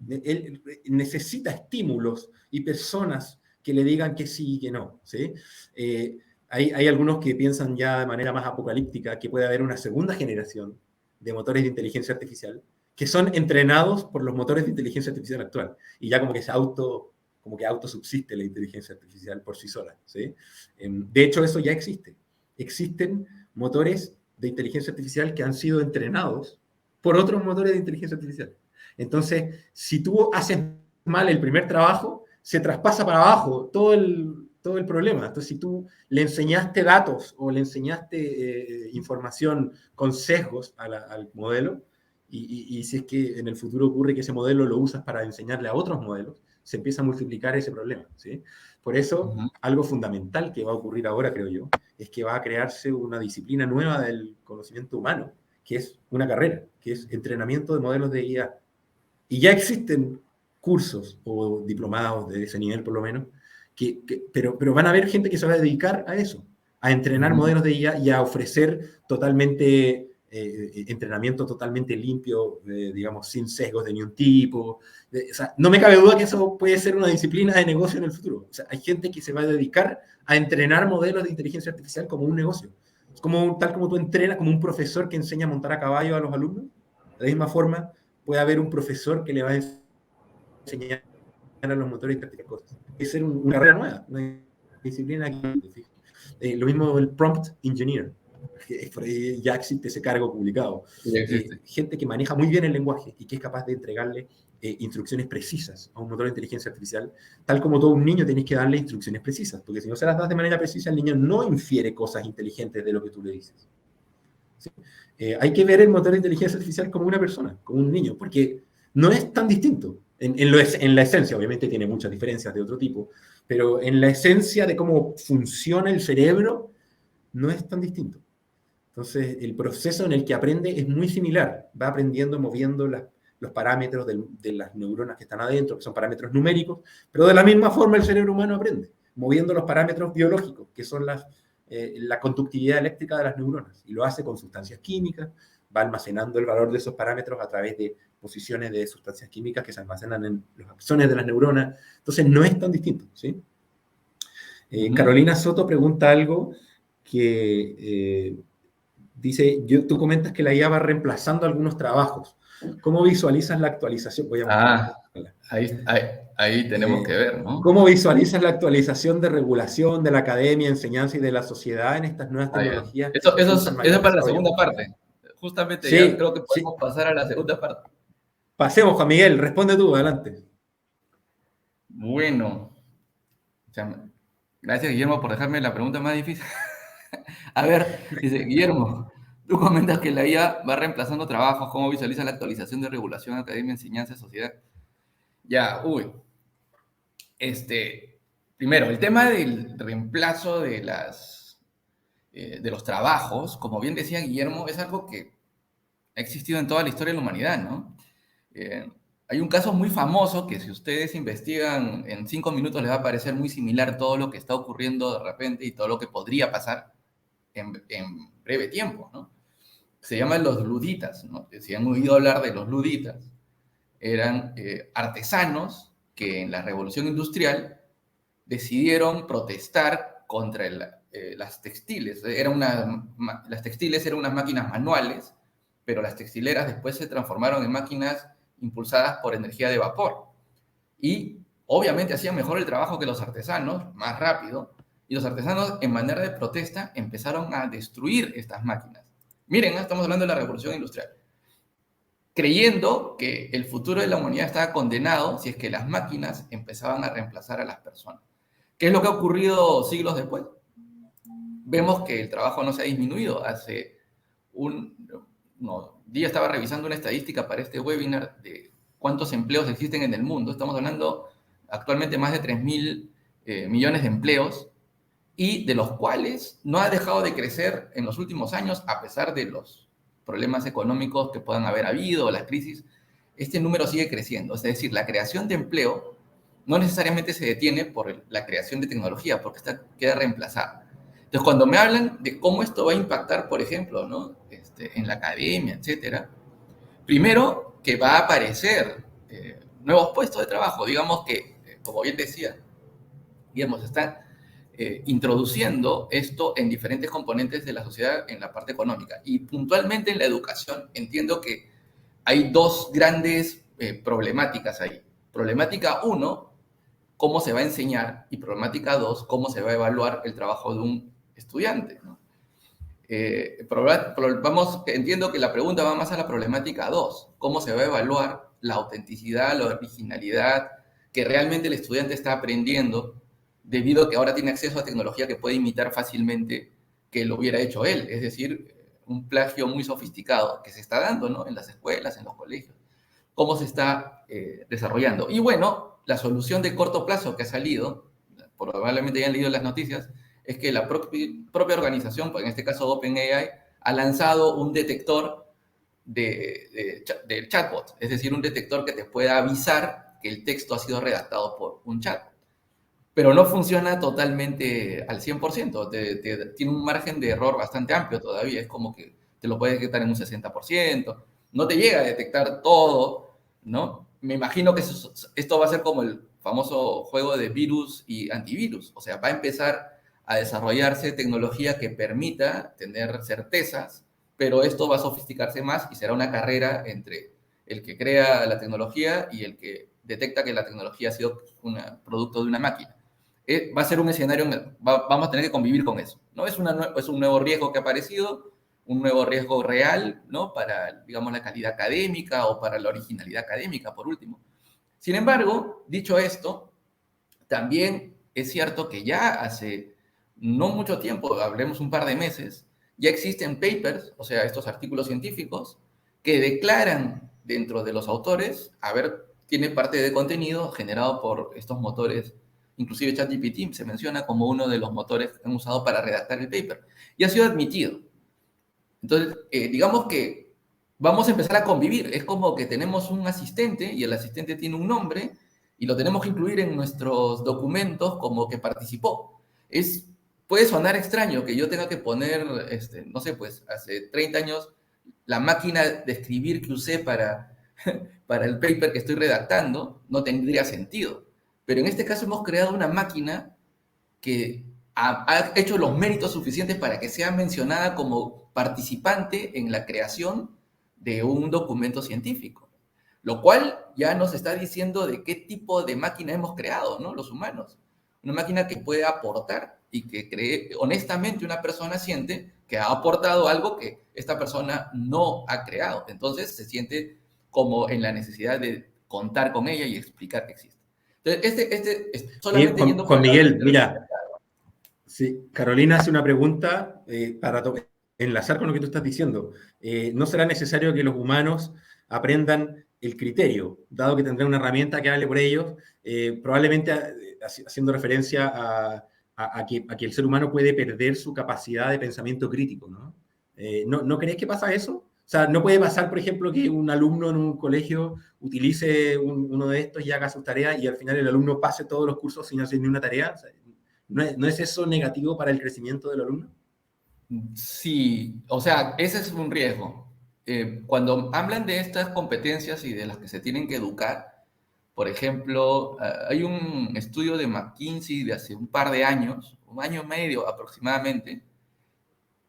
Él necesita estímulos y personas que le digan que sí y que no, ¿sí? Hay algunos que piensan ya de manera más apocalíptica que puede haber una segunda generación de motores de inteligencia artificial que son entrenados por los motores de inteligencia artificial actual y ya como que autosubsiste la inteligencia artificial por sí sola, ¿sí? De hecho, eso ya existe. Existen motores de inteligencia artificial que han sido entrenados por otros motores de inteligencia artificial. Entonces, si tú haces mal el primer trabajo, se traspasa para abajo todo el problema. Entonces, si tú le enseñaste datos o le enseñaste información con sesgos al modelo, y si es que en el futuro ocurre que ese modelo lo usas para enseñarle a otros modelos, se empieza a multiplicar ese problema, ¿sí? Por eso, algo fundamental que va a ocurrir ahora, creo yo, es que va a crearse una disciplina nueva del conocimiento humano, que es una carrera, que es entrenamiento de modelos de IA. Y ya existen cursos o diplomados de ese nivel, por lo menos, pero van a haber gente que se va a dedicar a eso, a entrenar modelos de IA y a ofrecer totalmente entrenamiento totalmente limpio, digamos, sin sesgos de ningún tipo. O sea, no me cabe duda que eso puede ser una disciplina de negocio en el futuro. O sea, hay gente que se va a dedicar a entrenar modelos de inteligencia artificial como un negocio. Es como, tal como tú entrenas, como un profesor que enseña a montar a caballo a los alumnos. De la misma forma, puede haber un profesor que le va a enseñar a los motores y practicar cosas. Es ser una carrera nueva, una disciplina que, lo mismo el prompt engineer, que ya existe ese cargo publicado. Gente que maneja muy bien el lenguaje y que es capaz de entregarle instrucciones precisas a un motor de inteligencia artificial, tal como todo un niño tienes que darle instrucciones precisas, porque si no se las das de manera precisa, el niño no infiere cosas inteligentes de lo que tú le dices. ¿Sí? Hay que ver el motor de inteligencia artificial como una persona, como un niño, porque no es tan distinto. En la esencia, obviamente tiene muchas diferencias de otro tipo, pero en la esencia de cómo funciona el cerebro, no es tan distinto. Entonces, el proceso en el que aprende es muy similar. Va aprendiendo moviendo los parámetros de las neuronas que están adentro, que son parámetros numéricos, pero de la misma forma el cerebro humano aprende, moviendo los parámetros biológicos, que son la conductividad eléctrica de las neuronas, y lo hace con sustancias químicas, va almacenando el valor de esos parámetros a través de posiciones de sustancias químicas que se almacenan en los axones de las neuronas. Entonces, no es tan distinto, ¿sí? Carolina Soto pregunta algo que dice, tú comentas que la IA va reemplazando algunos trabajos. ¿Cómo visualizas la actualización? Voy a ahí tenemos que ver, ¿no? ¿Cómo visualizas la actualización de regulación de la academia, enseñanza y de la sociedad en estas nuevas tecnologías? Eso es para la segunda parte. Justamente sí, ya creo que podemos pasar a la segunda parte. Pasemos, Juan Miguel, responde tú, adelante. Bueno, gracias Guillermo por dejarme la pregunta más difícil. A ver, dice Guillermo, tú comentas que la IA va reemplazando trabajos. ¿Cómo visualizas la actualización de regulación, academia, enseñanza, sociedad? Ya, primero, el tema del reemplazo de los trabajos, como bien decía Guillermo, es algo que ha existido en toda la historia de la humanidad, ¿no? Hay un caso muy famoso que si ustedes investigan en 5 minutos les va a parecer muy similar todo lo que está ocurriendo de repente y todo lo que podría pasar en breve tiempo, ¿no? Se llaman los luditas, ¿no? Si han oído hablar de los luditas, eran artesanos que en la Revolución Industrial decidieron protestar contra las textiles. Las textiles eran unas máquinas manuales, pero las textileras después se transformaron en máquinas impulsadas por energía de vapor. Y obviamente hacían mejor el trabajo que los artesanos, más rápido, y los artesanos en manera de protesta empezaron a destruir estas máquinas. Miren, estamos hablando de la Revolución Industrial. Creyendo que el futuro de la humanidad estaba condenado si es que las máquinas empezaban a reemplazar a las personas. ¿Qué es lo que ha ocurrido siglos después? Vemos que el trabajo no se ha disminuido. Hace día estaba revisando una estadística para este webinar de cuántos empleos existen en el mundo. Estamos hablando actualmente más de 3.000 millones de empleos y de los cuales no ha dejado de crecer en los últimos años a pesar de los problemas económicos que puedan haber habido, las crisis, este número sigue creciendo. Es decir, la creación de empleo no necesariamente se detiene por la creación de tecnología, porque esta queda reemplazada. Entonces, cuando me hablan de cómo esto va a impactar, por ejemplo, ¿no? En la academia, etcétera, primero que va a aparecer nuevos puestos de trabajo. Digamos que, como bien decía, digamos, está introduciendo esto en diferentes componentes de la sociedad en la parte económica. Y puntualmente en la educación, entiendo que hay dos grandes problemáticas ahí. Problemática uno, cómo se va a enseñar, y problemática dos, cómo se va a evaluar el trabajo de un estudiante, ¿no? Entiendo que la pregunta va más a la problemática 2, cómo se va a evaluar la autenticidad, la originalidad que realmente el estudiante está aprendiendo, debido a que ahora tiene acceso a tecnología que puede imitar fácilmente que lo hubiera hecho él, es decir, un plagio muy sofisticado que se está dando, ¿no? En las escuelas, en los colegios, cómo se está desarrollando. Y bueno, la solución de corto plazo que ha salido, probablemente hayan leído las noticias, es que la propia organización, en este caso OpenAI, ha lanzado un detector del chatbot, es decir, un detector que te pueda avisar que el texto ha sido redactado por un chatbot. Pero no funciona totalmente al 100%, tiene un margen de error bastante amplio todavía, es como que te lo puedes detectar en un 60%, no te llega a detectar todo, ¿no? Me imagino que esto va a ser como el famoso juego de virus y antivirus, o sea, va a empezar a desarrollarse tecnología que permita tener certezas, pero esto va a sofisticarse más y será una carrera entre el que crea la tecnología y el que detecta que la tecnología ha sido un producto de una máquina. Va a ser un escenario, vamos a tener que convivir con eso, ¿no? Es un nuevo riesgo que ha aparecido, un nuevo riesgo real, ¿no? Para, digamos, la calidad académica o para la originalidad académica, por último. Sin embargo, dicho esto, también es cierto que ya hace no mucho tiempo, hablemos un par de meses, ya existen papers, o sea, estos artículos científicos, que declaran dentro de los autores, a ver, tiene parte de contenido generado por estos motores, inclusive ChatGPT se menciona como uno de los motores que han usado para redactar el paper, y ha sido admitido. Entonces, digamos que vamos a empezar a convivir. Es como que tenemos un asistente y el asistente tiene un nombre y lo tenemos que incluir en nuestros documentos como que participó. Puede sonar extraño que yo tenga que poner, no sé, pues hace 30 años la máquina de escribir que usé para el paper que estoy redactando no tendría sentido. Pero en este caso hemos creado una máquina que ha hecho los méritos suficientes para que sea mencionada como participante en la creación de un documento científico, lo cual ya nos está diciendo de qué tipo de máquina hemos creado, ¿no? Los humanos. Una máquina que puede aportar y que cree, honestamente una persona siente que ha aportado algo que esta persona no ha creado. Entonces se siente como en la necesidad de contar con ella y explicar que existe. Entonces, solamente yendo por Juan el lado Miguel, mira, sí, Carolina hace una pregunta para enlazar con lo que tú estás diciendo. ¿No será necesario que los humanos aprendan el criterio, dado que tendrán una herramienta que hable por ellos, probablemente haciendo referencia a que el ser humano puede perder su capacidad de pensamiento crítico, ¿no? ¿No crees que pasa eso? O sea, no puede pasar, por ejemplo, que un alumno en un colegio utilice uno de estos y haga sus tareas y al final el alumno pase todos los cursos sin hacer ni una tarea. O sea, ¿no es eso negativo para el crecimiento del alumno? Sí, o sea, ese es un riesgo. Cuando hablan de estas competencias y de las que se tienen que educar, por ejemplo, hay un estudio de McKinsey de hace un par de años, un año y medio aproximadamente,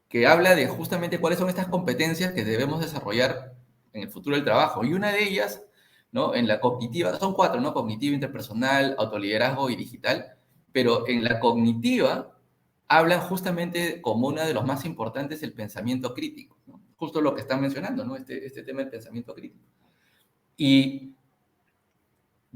que habla de justamente cuáles son estas competencias que debemos desarrollar en el futuro del trabajo. Y una de ellas, ¿no? En la cognitiva, son cuatro, ¿no? Cognitiva, interpersonal, autoliderazgo y digital, pero en la cognitiva hablan justamente como una de los más importantes el pensamiento crítico, ¿no? Justo lo que están mencionando, ¿no? Este tema del pensamiento crítico. ¿Y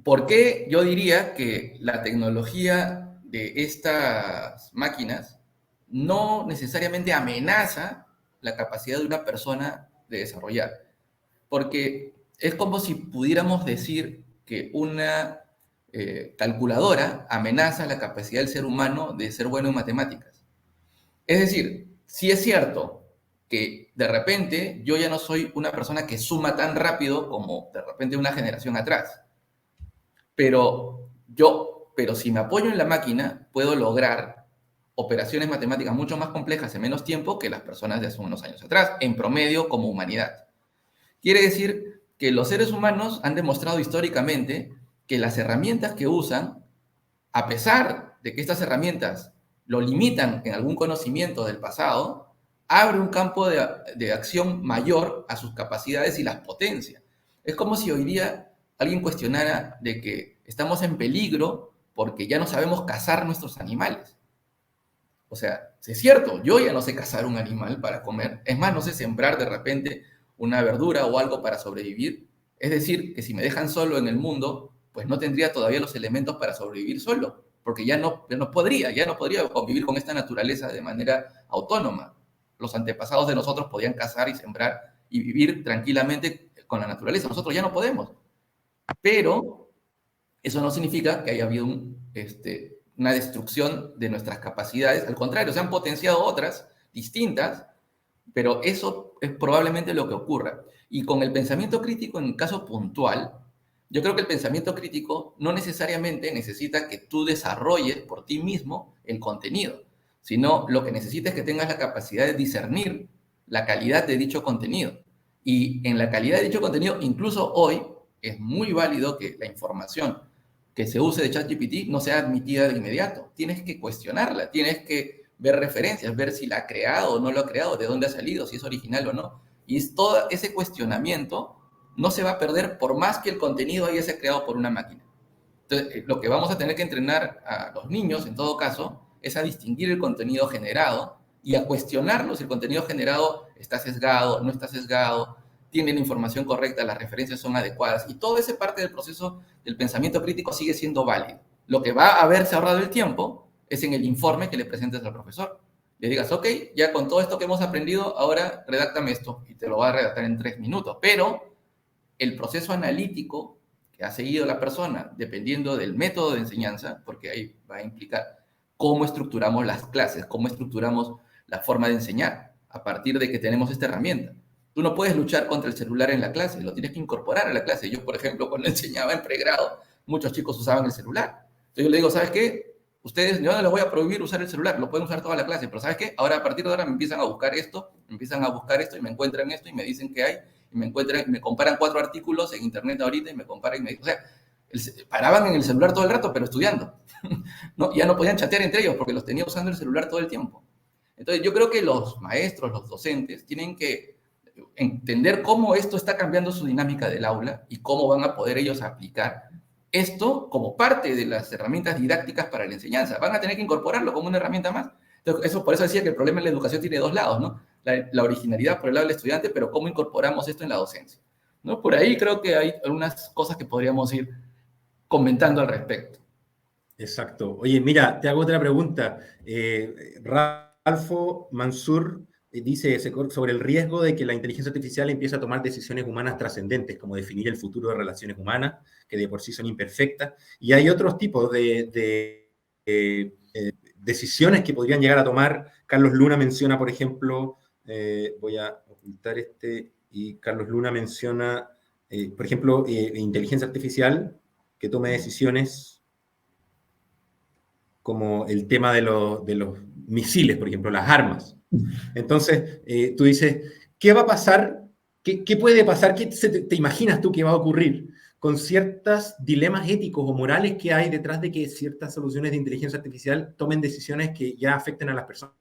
por qué yo diría que la tecnología de estas máquinas no necesariamente amenaza la capacidad de una persona de desarrollar? Porque es como si pudiéramos decir que una calculadora amenaza la capacidad del ser humano de ser bueno en matemáticas. Es decir, si es cierto que de repente yo ya no soy una persona que suma tan rápido como de repente una generación atrás. Pero si me apoyo en la máquina, puedo lograr operaciones matemáticas mucho más complejas en menos tiempo que las personas de hace unos años atrás, en promedio como humanidad. Quiere decir que los seres humanos han demostrado históricamente que las herramientas que usan, a pesar de que estas herramientas lo limitan en algún conocimiento del pasado, abre un campo de acción mayor a sus capacidades y las potencia. Es como si hoy día alguien cuestionara de que estamos en peligro porque ya no sabemos cazar nuestros animales. O sea, es cierto, yo ya no sé cazar un animal para comer. Es más, no sé sembrar de repente una verdura o algo para sobrevivir. Es decir, que si me dejan solo en el mundo, pues no tendría todavía los elementos para sobrevivir solo, porque ya no podría convivir con esta naturaleza de manera autónoma. Los antepasados de nosotros podían cazar y sembrar y vivir tranquilamente con la naturaleza. Nosotros ya no podemos. Pero eso no significa que haya habido una destrucción de nuestras capacidades. Al contrario, se han potenciado otras distintas, pero eso es probablemente lo que ocurra. Y con el pensamiento crítico, en el caso puntual, yo creo que el pensamiento crítico no necesariamente necesita que tú desarrolles por ti mismo el contenido, sino lo que necesita es que tengas la capacidad de discernir la calidad de dicho contenido. Y en la calidad de dicho contenido, incluso hoy, es muy válido que la información que se use de ChatGPT no sea admitida de inmediato. Tienes que cuestionarla, tienes que ver referencias, ver si la ha creado o no lo ha creado, de dónde ha salido, si es original o no. Y es todo ese cuestionamiento no se va a perder por más que el contenido haya sido creado por una máquina. Entonces, lo que vamos a tener que entrenar a los niños, en todo caso, es a distinguir el contenido generado y a cuestionarlo si el contenido generado está sesgado, no está sesgado, tiene la información correcta, las referencias son adecuadas. Y toda esa parte del proceso del pensamiento crítico sigue siendo válido. Lo que va a haberse ahorrado el tiempo es en el informe que le presentes al profesor. Le digas, ok, ya con todo esto que hemos aprendido, ahora redáctame esto. Y te lo va a redactar en 3 minutos. Pero el proceso analítico que ha seguido la persona, dependiendo del método de enseñanza, porque ahí va a implicar cómo estructuramos las clases, cómo estructuramos la forma de enseñar, a partir de que tenemos esta herramienta. Tú no puedes luchar contra el celular en la clase, lo tienes que incorporar a la clase. Yo, por ejemplo, cuando enseñaba en pregrado, muchos chicos usaban el celular. Entonces yo le digo, ¿sabes qué? Ustedes, yo no les voy a prohibir usar el celular, lo pueden usar toda la clase, pero ¿sabes qué? Ahora, a partir de ahora, me empiezan a buscar esto, y me encuentran esto y me dicen que hay, y me comparan 4 artículos en internet ahorita y me comparan y me dicen, o sea, paraban en el celular todo el rato, pero estudiando. ¿No? Ya no podían chatear entre ellos porque los tenía usando el celular todo el tiempo. Entonces, yo creo que los maestros, los docentes, tienen que entender cómo esto está cambiando su dinámica del aula y cómo van a poder ellos aplicar esto como parte de las herramientas didácticas para la enseñanza. Van a tener que incorporarlo como una herramienta más. Entonces, por eso decía que el problema en la educación tiene 2 lados, ¿no? La originalidad por el lado del estudiante, pero cómo incorporamos esto en la docencia, ¿no? Por ahí creo que hay algunas cosas que podríamos ir comentando al respecto. Exacto. Oye, mira, te hago otra pregunta. Ralfo Mansur dice sobre el riesgo de que la inteligencia artificial empiece a tomar decisiones humanas trascendentes, como definir el futuro de relaciones humanas, que de por sí son imperfectas. Y hay otros tipos de decisiones que podrían llegar a tomar. Carlos Luna menciona, por ejemplo, voy a ocultar y Carlos Luna menciona, por ejemplo, inteligencia artificial que tome decisiones como el tema de los misiles, por ejemplo, las armas. Entonces, tú dices, ¿qué va a pasar? ¿Qué puede pasar? ¿Qué te imaginas tú que va a ocurrir con ciertos dilemas éticos o morales que hay detrás de que ciertas soluciones de inteligencia artificial tomen decisiones que ya afecten a las personas?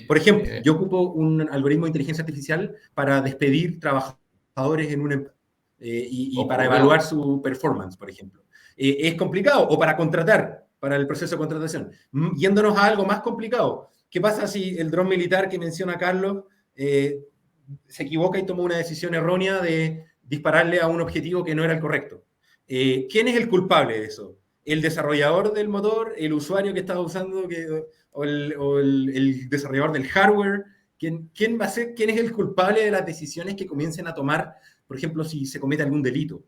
Por ejemplo, yo ocupo un algoritmo de inteligencia artificial para despedir trabajadores en una empresa y para evaluar su performance, por ejemplo. Es complicado, o para contratar, para el proceso de contratación. Yéndonos a algo más complicado, ¿qué pasa si el dron militar que menciona Carlos se equivoca y toma una decisión errónea de dispararle a un objetivo que no era el correcto? ¿Quién es el culpable de eso? ¿El desarrollador del motor? ¿El usuario que estaba usando? ¿El desarrollador del hardware? ¿Quién va a ser? ¿Quién es el culpable de las decisiones que comiencen a tomar, por ejemplo, si se comete algún delito?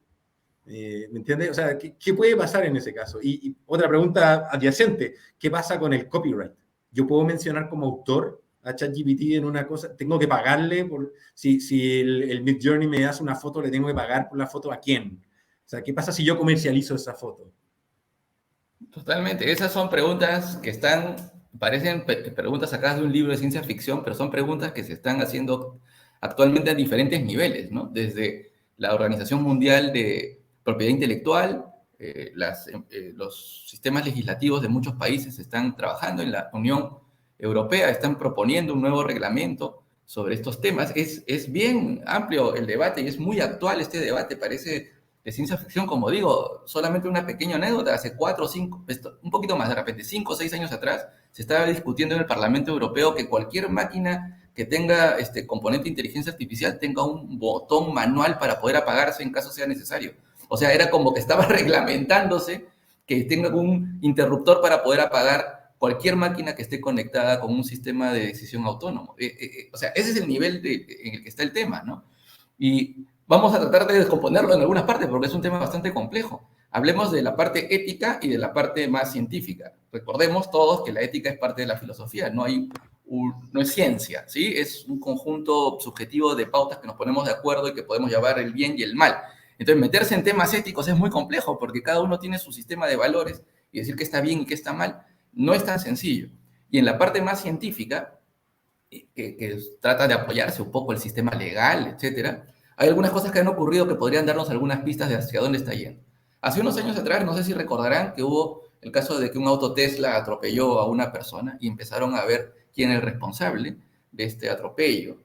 ¿Me entiendes? O sea, ¿qué puede pasar en ese caso? Y otra pregunta adyacente, ¿qué pasa con el copyright? ¿Yo puedo mencionar como autor a ChatGPT en una cosa, tengo que pagarle por, si el Midjourney me hace una foto, le tengo que pagar por la foto a quién. O sea, ¿qué pasa si yo comercializo esa foto? Totalmente. Esas son preguntas que parecen preguntas sacadas de un libro de ciencia ficción, pero son preguntas que se están haciendo actualmente a diferentes niveles, ¿no? Desde la Organización Mundial de Propiedad Intelectual, los sistemas legislativos de muchos países están trabajando, en la Unión Europea están proponiendo un nuevo reglamento sobre estos temas. Es bien amplio el debate y es muy actual este debate, parece de ciencia ficción, como digo, solamente una pequeña anécdota, hace 4 o 5, un poquito más de repente, 5 o 6 años atrás, se estaba discutiendo en el Parlamento Europeo que cualquier máquina que tenga componente de inteligencia artificial tenga un botón manual para poder apagarse en caso sea necesario. O sea, era como que estaba reglamentándose que tenga un interruptor para poder apagar cualquier máquina que esté conectada con un sistema de decisión autónomo. O sea, ese es el nivel en el que está el tema, ¿no? Y vamos a tratar de descomponerlo en algunas partes porque es un tema bastante complejo. Hablemos de la parte ética y de la parte más científica. Recordemos todos que la ética es parte de la filosofía, no es ciencia, ¿sí? Es un conjunto subjetivo de pautas que nos ponemos de acuerdo y que podemos llamar el bien y el mal. Entonces, meterse en temas éticos es muy complejo porque cada uno tiene su sistema de valores y decir que está bien y que está mal no es tan sencillo. Y en la parte más científica, que trata de apoyarse un poco el sistema legal, etcétera, hay algunas cosas que han ocurrido que podrían darnos algunas pistas de hacia dónde está yendo. Hace unos años atrás, no sé si recordarán que hubo el caso de que un auto Tesla atropelló a una persona y empezaron a ver quién es el responsable de este atropello.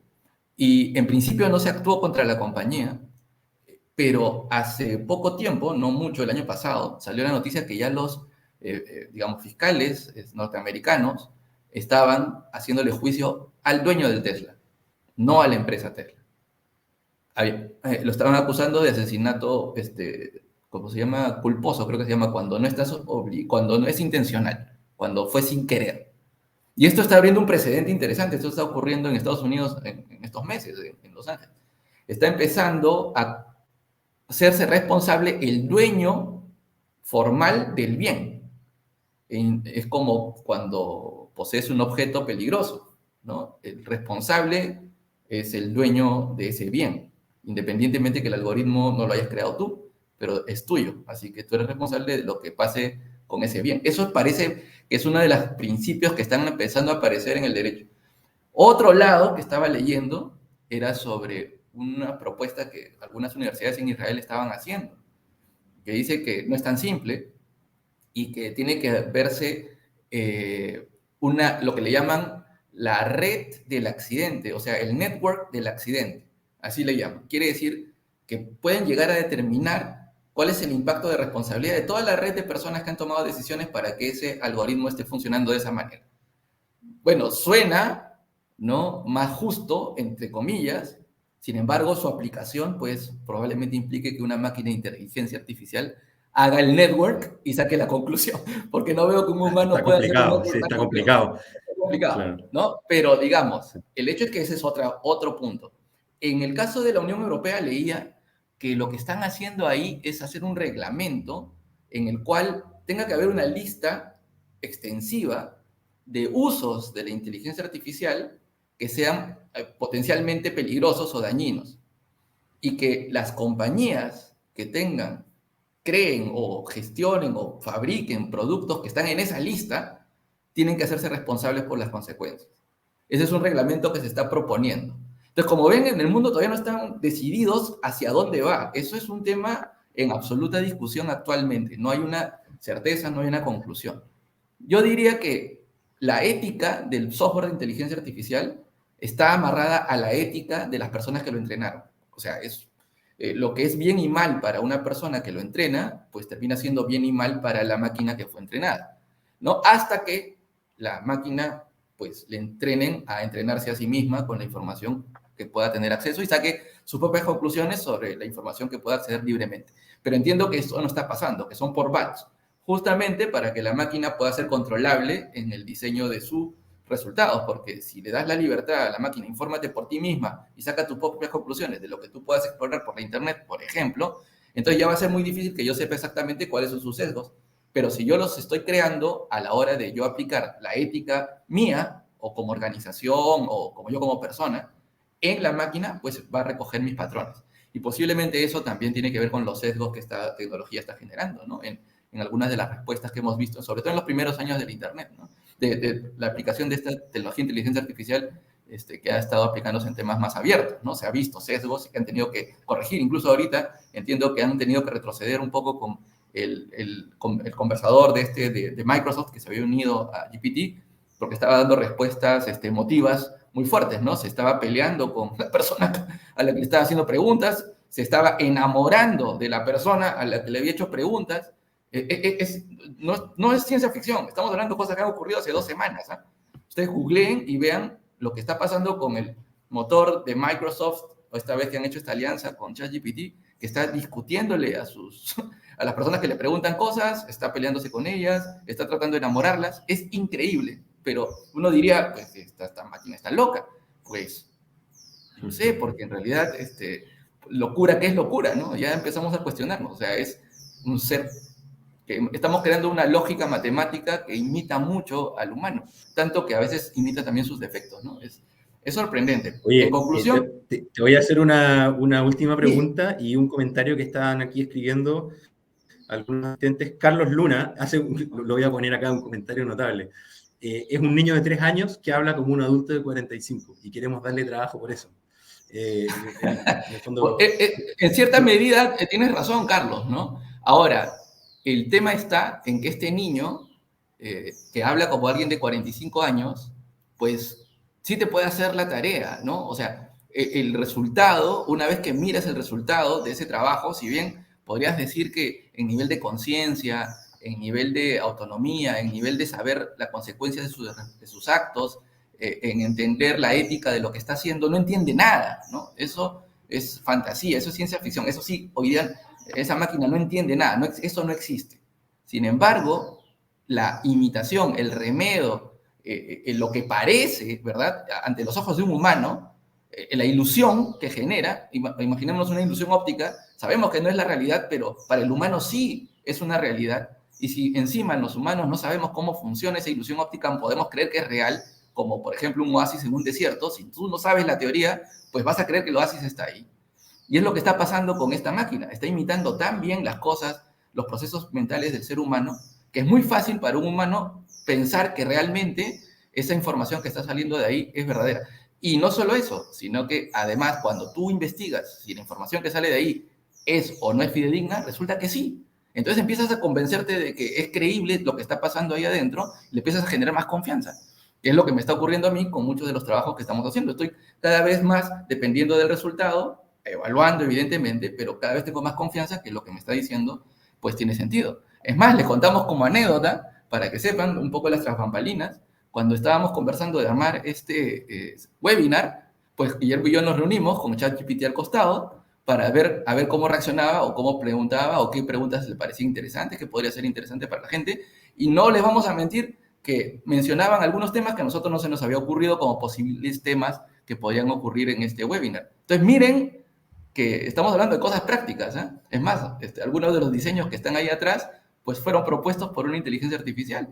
Y en principio no se actuó contra la compañía, pero hace poco tiempo, no mucho, el año pasado, salió la noticia que ya los, digamos, fiscales norteamericanos estaban haciéndole juicio al dueño del Tesla, no a la empresa Tesla. Lo estaban acusando de asesinato, ¿cómo se llama? Culposo, creo que se llama, cuando no es intencional, cuando fue sin querer. Y esto está abriendo un precedente interesante. Esto está ocurriendo en Estados Unidos en estos meses, en Los Ángeles. Está empezando a hacerse responsable el dueño formal del bien. Es como cuando posees un objeto peligroso, ¿no? El responsable es el dueño de ese bien, independientemente que el algoritmo no lo hayas creado tú, pero es tuyo. Así que tú eres responsable de lo que pase con ese bien. Eso parece que es uno de los principios que están empezando a aparecer en el derecho. Otro lado que estaba leyendo era sobre una propuesta que algunas universidades en Israel estaban haciendo, que dice que no es tan simple y que tiene que verse lo que le llaman la red del accidente, o sea, el network del accidente, así le llaman. Quiere decir que pueden llegar a determinar cuál es el impacto de responsabilidad de toda la red de personas que han tomado decisiones para que ese algoritmo esté funcionando de esa manera. Bueno, suena, ¿no?, más justo, entre comillas. Sin embargo, su aplicación, pues, probablemente implique que una máquina de inteligencia artificial haga el network y saque la conclusión, porque no veo que un humano pueda hacer un network Sí, tan está complejo. complicado. Está complicado, Claro. ¿no? Pero, digamos, el hecho es que ese es otro punto. En el caso de la Unión Europea, leía que lo que están haciendo ahí es hacer un reglamento en el cual tenga que haber una lista extensiva de usos de la inteligencia artificial que sean potencialmente peligrosos o dañinos. Y que las compañías que creen o gestionen o fabriquen productos que están en esa lista, tienen que hacerse responsables por las consecuencias. Ese es un reglamento que se está proponiendo. Entonces, como ven, en el mundo todavía no están decididos hacia dónde va. Eso es un tema en absoluta discusión actualmente. No hay una certeza, no hay una conclusión. Yo diría que la ética del software de inteligencia artificial está amarrada a la ética de las personas que lo entrenaron. O sea, lo que es bien y mal para una persona que lo entrena, pues termina siendo bien y mal para la máquina que fue entrenada, ¿no? Hasta que la máquina, pues, le entrenen a entrenarse a sí misma con la información que pueda tener acceso y saque sus propias conclusiones sobre la información que pueda acceder libremente. Pero entiendo que eso no está pasando, que son por batch, justamente para que la máquina pueda ser controlable en el diseño de sus resultados, porque si le das la libertad a la máquina, infórmate por ti misma y saca tus propias conclusiones de lo que tú puedas explorar por la internet, por ejemplo, entonces ya va a ser muy difícil que yo sepa exactamente cuáles son sus sesgos. Pero si yo los estoy creando a la hora de yo aplicar la ética mía o como organización, o como yo como persona, en la máquina, pues va a recoger mis patrones. Y posiblemente eso también tiene que ver con los sesgos que esta tecnología está generando, ¿no? En algunas de las respuestas que hemos visto, sobre todo en los primeros años del Internet, ¿no? De la aplicación de esta tecnología de inteligencia artificial que ha estado aplicándose en temas más abiertos, ¿no? Se ha visto sesgos que han tenido que corregir. Incluso ahorita entiendo que han tenido que retroceder un poco con el conversador de Microsoft que se había unido a GPT, porque estaba dando respuestas emotivas muy fuertes, ¿no? Se estaba peleando con la persona a la que le estaba haciendo preguntas, se estaba enamorando de la persona a la que le había hecho preguntas. No es ciencia ficción, estamos hablando de cosas que han ocurrido hace 2 semanas. ¿Eh? Ustedes googleen y vean lo que está pasando con el motor de Microsoft, o esta vez que han hecho esta alianza con ChatGPT, que está discutiéndole a las personas que le preguntan cosas, está peleándose con ellas, está tratando de enamorarlas. Es increíble, pero uno diría, pues esta máquina está loca. Pues no sé, porque en realidad locura, ¿qué es locura? ¿No? Ya empezamos a cuestionarnos. O sea, es un ser que estamos creando una lógica matemática que imita mucho al humano, tanto que a veces imita también sus defectos, ¿no? Es sorprendente. En Oye, conclusión, te voy a hacer una última sí. pregunta y un comentario que estaban aquí escribiendo algunos asistentes. Carlos Luna, lo voy a poner acá, un comentario notable. Es un niño de 3 años que habla como un adulto de 45 y queremos darle trabajo por eso. En el fondo... En cierta medida tienes razón, Carlos, ¿no? Ahora, el tema está en que este niño, que habla como alguien de 45 años, pues sí te puede hacer la tarea, ¿no? O sea, el resultado, una vez que miras el resultado de ese trabajo, si bien podrías decir que en nivel de conciencia, en nivel de autonomía, en nivel de saber las consecuencias de sus actos, en entender la ética de lo que está haciendo, no entiende nada, ¿no? Eso es fantasía, eso es ciencia ficción, eso sí, hoy día esa máquina no entiende nada, eso no existe. Sin embargo, la imitación, el remedo, lo que parece, ¿verdad? Ante los ojos de un humano, la ilusión que genera, imaginémonos una ilusión óptica, sabemos que no es la realidad, pero para el humano sí es una realidad. Y si encima los humanos no sabemos cómo funciona esa ilusión óptica, podemos creer que es real, como por ejemplo un oasis en un desierto. Si tú no sabes la teoría, pues vas a creer que el oasis está ahí. Y es lo que está pasando con esta máquina. Está imitando tan bien las cosas, los procesos mentales del ser humano, que es muy fácil para un humano pensar que realmente esa información que está saliendo de ahí es verdadera. Y no solo eso, sino que además cuando tú investigas si la información que sale de ahí es o no es fidedigna, resulta que sí. Entonces empiezas a convencerte de que es creíble lo que está pasando ahí adentro, y le empiezas a generar más confianza. Que es lo que me está ocurriendo a mí con muchos de los trabajos que estamos haciendo. Estoy cada vez más dependiendo del resultado, evaluando evidentemente, pero cada vez tengo más confianza que lo que me está diciendo pues tiene sentido. Es más, les contamos como anécdota, para que sepan un poco las trasbambalinas, cuando estábamos conversando de armar este webinar, pues Guillermo y yo nos reunimos con ChatGPT al costado para ver, a ver cómo reaccionaba o cómo preguntaba o qué preguntas le parecía interesante, qué podría ser interesante para la gente. Y no les vamos a mentir que mencionaban algunos temas que a nosotros no se nos había ocurrido como posibles temas que podrían ocurrir en este webinar. Entonces, miren que estamos hablando de cosas prácticas. ¿Eh? Es más, algunos de los diseños que están ahí atrás, pues fueron propuestos por una inteligencia artificial,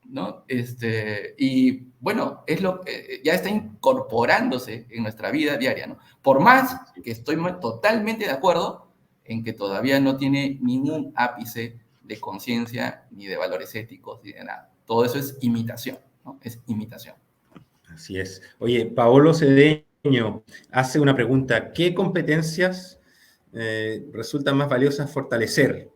¿no? Y bueno, es lo que ya está incorporándose en nuestra vida diaria, ¿no? Por más que estoy totalmente de acuerdo en que todavía no tiene ningún ápice de conciencia, ni de valores éticos, ni de nada. Todo eso es imitación, ¿no? Es imitación. Así es. Oye, Paolo Cedeño hace una pregunta. ¿Qué competencias resultan más valiosas fortalecer?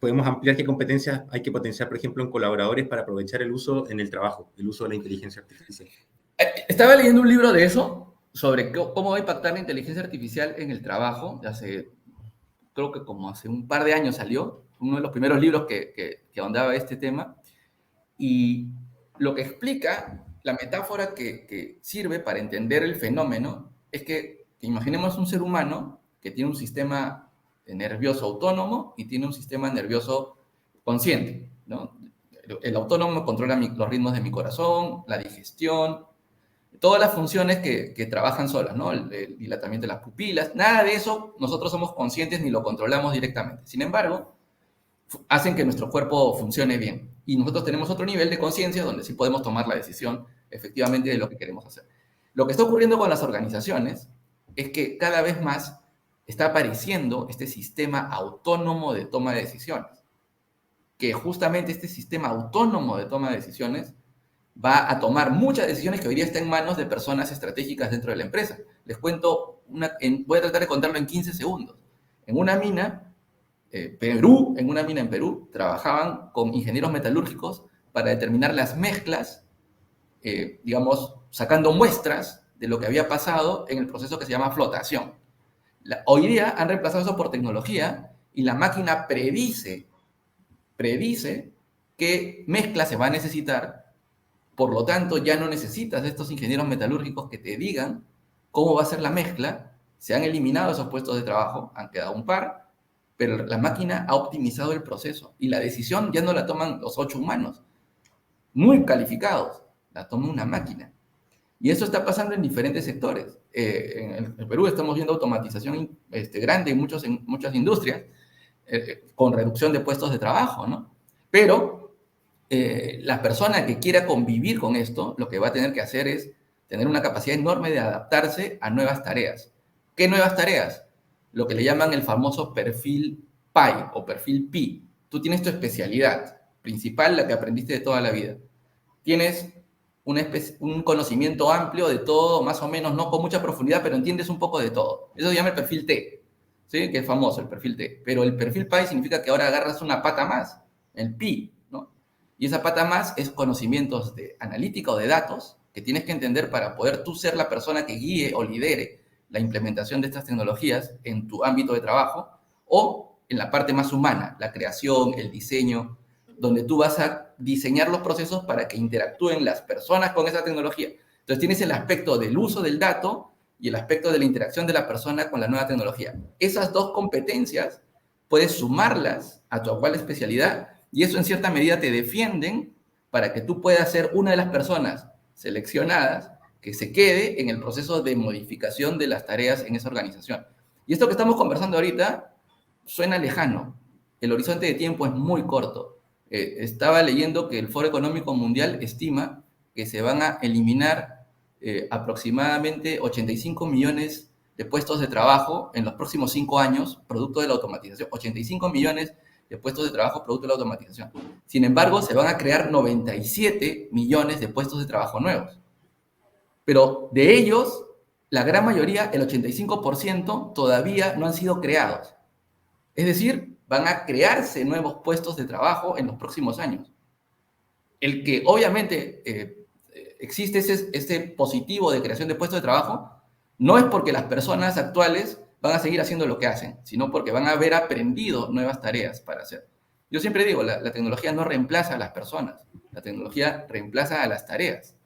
Podemos ampliar qué competencias hay que potenciar, por ejemplo, en colaboradores para aprovechar el uso en el trabajo, el uso de la inteligencia artificial. Estaba leyendo un libro de eso, sobre cómo va a impactar la inteligencia artificial en el trabajo. Creo que como hace un par de años salió, uno de los primeros libros que ahondaba este tema. Y lo que explica, la metáfora que sirve para entender el fenómeno, es que imaginemos un ser humano que tiene un sistema nervioso autónomo y tiene un sistema nervioso consciente, ¿no? El autónomo controla los ritmos de mi corazón, la digestión, todas las funciones que trabajan solas, ¿no? El dilatamiento de las pupilas, nada de eso nosotros somos conscientes ni lo controlamos directamente. Sin embargo, hacen que nuestro cuerpo funcione bien. Y nosotros tenemos otro nivel de conciencia donde sí podemos tomar la decisión efectivamente de lo que queremos hacer. Lo que está ocurriendo con las organizaciones es que cada vez más está apareciendo este sistema autónomo de toma de decisiones, que justamente este sistema autónomo de toma de decisiones va a tomar muchas decisiones que hoy día están en manos de personas estratégicas dentro de la empresa. Les cuento, voy a tratar de contarlo en 15 segundos. En una mina, en una mina en Perú, trabajaban con ingenieros metalúrgicos para determinar las mezclas, digamos, sacando muestras de lo que había pasado en el proceso que se llama flotación. Hoy día han reemplazado eso por tecnología y la máquina predice qué mezcla se va a necesitar. Por lo tanto, ya no necesitas de estos ingenieros metalúrgicos que te digan cómo va a ser la mezcla. Se han eliminado esos puestos de trabajo, han quedado un par, pero la máquina ha optimizado el proceso y la decisión ya no la toman los 8 humanos, muy calificados, la toma una máquina. Y eso está pasando en diferentes sectores. En el Perú estamos viendo automatización grande en muchas industrias, con reducción de puestos de trabajo, ¿no? Pero la persona que quiera convivir con esto, lo que va a tener que hacer es tener una capacidad enorme de adaptarse a nuevas tareas. ¿Qué nuevas tareas? Lo que le llaman el famoso perfil PI o perfil Pi. Tú tienes tu especialidad principal, la que aprendiste de toda la vida. Tienes un conocimiento amplio de todo, más o menos, no con mucha profundidad, pero entiendes un poco de todo. Eso se llama el perfil T, ¿sí? Que es famoso, el perfil T. Pero el perfil PI significa que ahora agarras una pata más, el Pi, ¿no? Y esa pata más es conocimientos de analítica o de datos que tienes que entender para poder tú ser la persona que guíe o lidere la implementación de estas tecnologías en tu ámbito de trabajo o en la parte más humana, la creación, el diseño, donde tú vas a diseñar los procesos para que interactúen las personas con esa tecnología. Entonces tienes el aspecto del uso del dato y el aspecto de la interacción de la persona con la nueva tecnología. Esas dos competencias puedes sumarlas a tu actual especialidad y eso en cierta medida te defienden para que tú puedas ser una de las personas seleccionadas que se quede en el proceso de modificación de las tareas en esa organización. Y esto que estamos conversando ahorita suena lejano. El horizonte de tiempo es muy corto. Estaba leyendo que el Foro Económico Mundial estima que se van a eliminar aproximadamente 85 millones de puestos de trabajo en los próximos 5 años, producto de la automatización. 85 millones de puestos de trabajo producto de la automatización. Sin embargo, se van a crear 97 millones de puestos de trabajo nuevos. Pero de ellos, la gran mayoría, el 85%, todavía no han sido creados. Es decir, van a crearse nuevos puestos de trabajo en los próximos años. El que obviamente existe ese positivo de creación de puestos de trabajo, no es porque las personas actuales van a seguir haciendo lo que hacen, sino porque van a haber aprendido nuevas tareas para hacer. Yo siempre digo, la tecnología no reemplaza a las personas, la tecnología reemplaza a las tareas,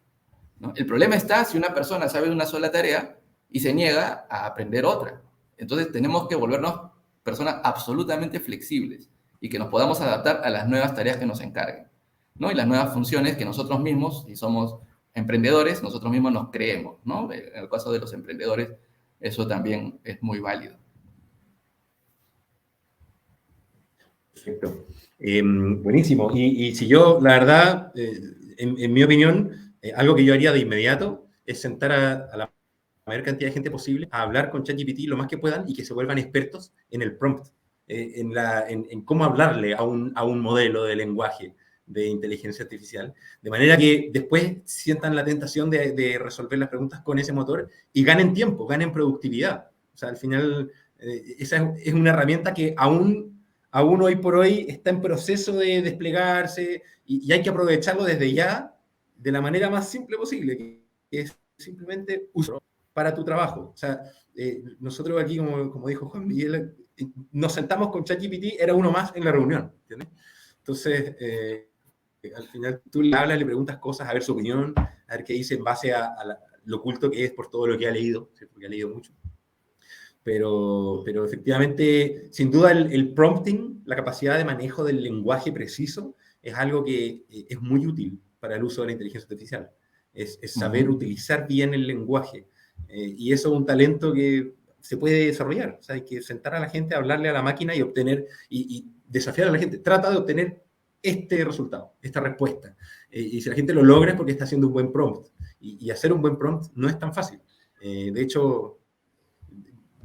¿no? El problema está si una persona sabe una sola tarea y se niega a aprender otra. Entonces tenemos que volvernos personas absolutamente flexibles y que nos podamos adaptar a las nuevas tareas que nos encarguen, ¿no? Y las nuevas funciones que nosotros mismos, si somos emprendedores, nosotros mismos nos creemos, ¿no? En el caso de los emprendedores, eso también es muy válido. Perfecto. Buenísimo. Y si yo, la verdad, en mi opinión, algo que yo haría de inmediato es sentar a la mayor cantidad de gente posible a hablar con ChatGPT lo más que puedan y que se vuelvan expertos en el prompt, en cómo hablarle a un modelo de lenguaje de inteligencia artificial, de manera que después sientan la tentación de resolver las preguntas con ese motor y ganen tiempo, ganen productividad. O sea, al final, esa es una herramienta que aún hoy por hoy está en proceso de desplegarse y hay que aprovecharlo desde ya de la manera más simple posible, que es simplemente usarlo para tu trabajo. O sea, nosotros aquí, como dijo Juan Miguel, nos sentamos con ChatGPT, era uno más en la reunión, ¿entiendes? Entonces, al final tú le hablas, le preguntas cosas, a ver su opinión, a ver qué dice en base a lo culto que es por todo lo que ha leído, ¿sí? Porque ha leído mucho. Pero efectivamente, sin duda, el prompting, la capacidad de manejo del lenguaje preciso, es algo que es muy útil para el uso de la inteligencia artificial. Es saber utilizar bien el lenguaje. Y eso es un talento que se puede desarrollar. O sea, hay que sentar a la gente, hablarle a la máquina y obtener, y desafiar a la gente. Trata de obtener este resultado, esta respuesta. Y si la gente lo logra es porque está haciendo un buen prompt. Y hacer un buen prompt no es tan fácil. De hecho,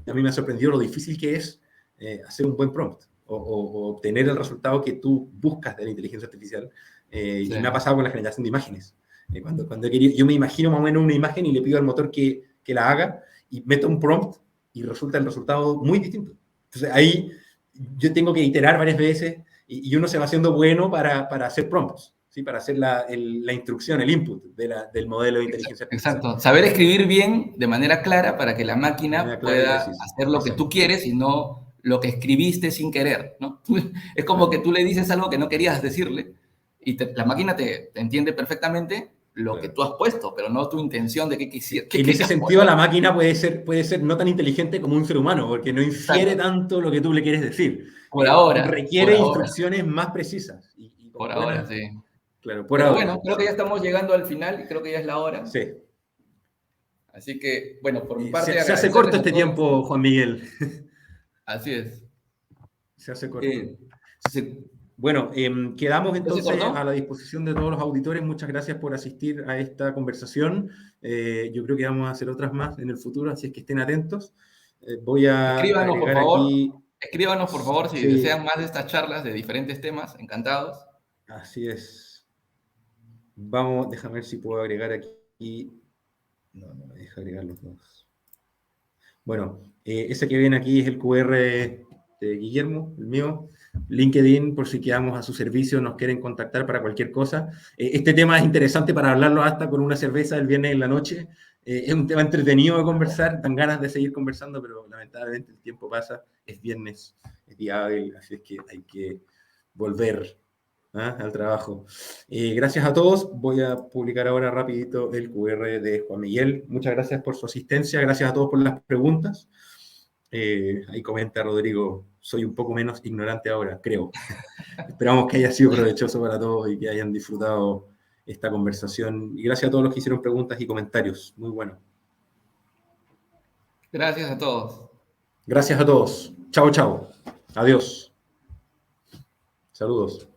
a mí me ha sorprendido lo difícil que es hacer un buen prompt o obtener el resultado que tú buscas de la inteligencia artificial. Sí. Y me ha pasado con la generación de imágenes. Cuando he querido, yo me imagino más o menos una imagen y le pido al motor que la haga y meto un prompt y resulta el resultado muy distinto. Entonces ahí yo tengo que iterar varias veces y uno se va haciendo bueno para hacer prompts, ¿sí? Para hacer la instrucción, el input del modelo de inteligencia artificial. Exacto. Saber escribir bien de manera clara para que la máquina Clara y pueda precisa. hacer lo que Exacto. tú quieres y no lo que escribiste sin querer, ¿no? Es como que tú le dices algo que no querías decirle y la máquina te entiende perfectamente lo que tú has puesto, pero no tu intención de qué quisieras. En ese sentido, la máquina puede ser no tan inteligente como un ser humano, porque no infiere Exacto. tanto lo que tú le quieres decir. Por ahora, Requiere instrucciones más precisas. Y por con ahora, buenas, sí. claro, por Pero ahora. bueno, creo que Sí. ya estamos llegando al final y creo que ya es la hora. Sí. Así que, bueno, por mi parte, Se hace corto agradecerles a este todos. tiempo, Juan Miguel. Así es. Se hace corto. Eh, ¿se, Bueno, quedamos ¿Ya se entonces a cortó? la disposición de todos los auditores. Muchas gracias por asistir a esta conversación. Yo creo que vamos a hacer otras más en el futuro, así es que estén atentos. Voy a Escríbanos, por agregar favor. aquí. Escríbanos, por favor, si desean Sí, más de estas charlas de diferentes temas. Encantados. así es. Vamos, déjame ver si puedo agregar aquí. No, no me deja agregar los dos. Bueno, ese que ven aquí es el QR de Guillermo, el mío. LinkedIn, por si quedamos a su servicio, nos quieren contactar para cualquier cosa. Este tema es interesante para hablarlo hasta con una cerveza el viernes en la noche. Es un tema entretenido de conversar, dan ganas de seguir conversando, pero lamentablemente el tiempo pasa, es viernes, es día hábil, así es que hay que volver al trabajo. Gracias a todos. Voy a publicar ahora rapidito el QR de Juan Miguel. Muchas gracias por su asistencia. Gracias a todos por las preguntas. Ahí comenta Rodrigo, soy un poco menos ignorante ahora, creo. Esperamos que haya sido provechoso para todos y que hayan disfrutado esta conversación. Y gracias a todos los que hicieron preguntas y comentarios. Muy bueno. Gracias a todos. Gracias a todos. Chao, chao. Adiós. Saludos.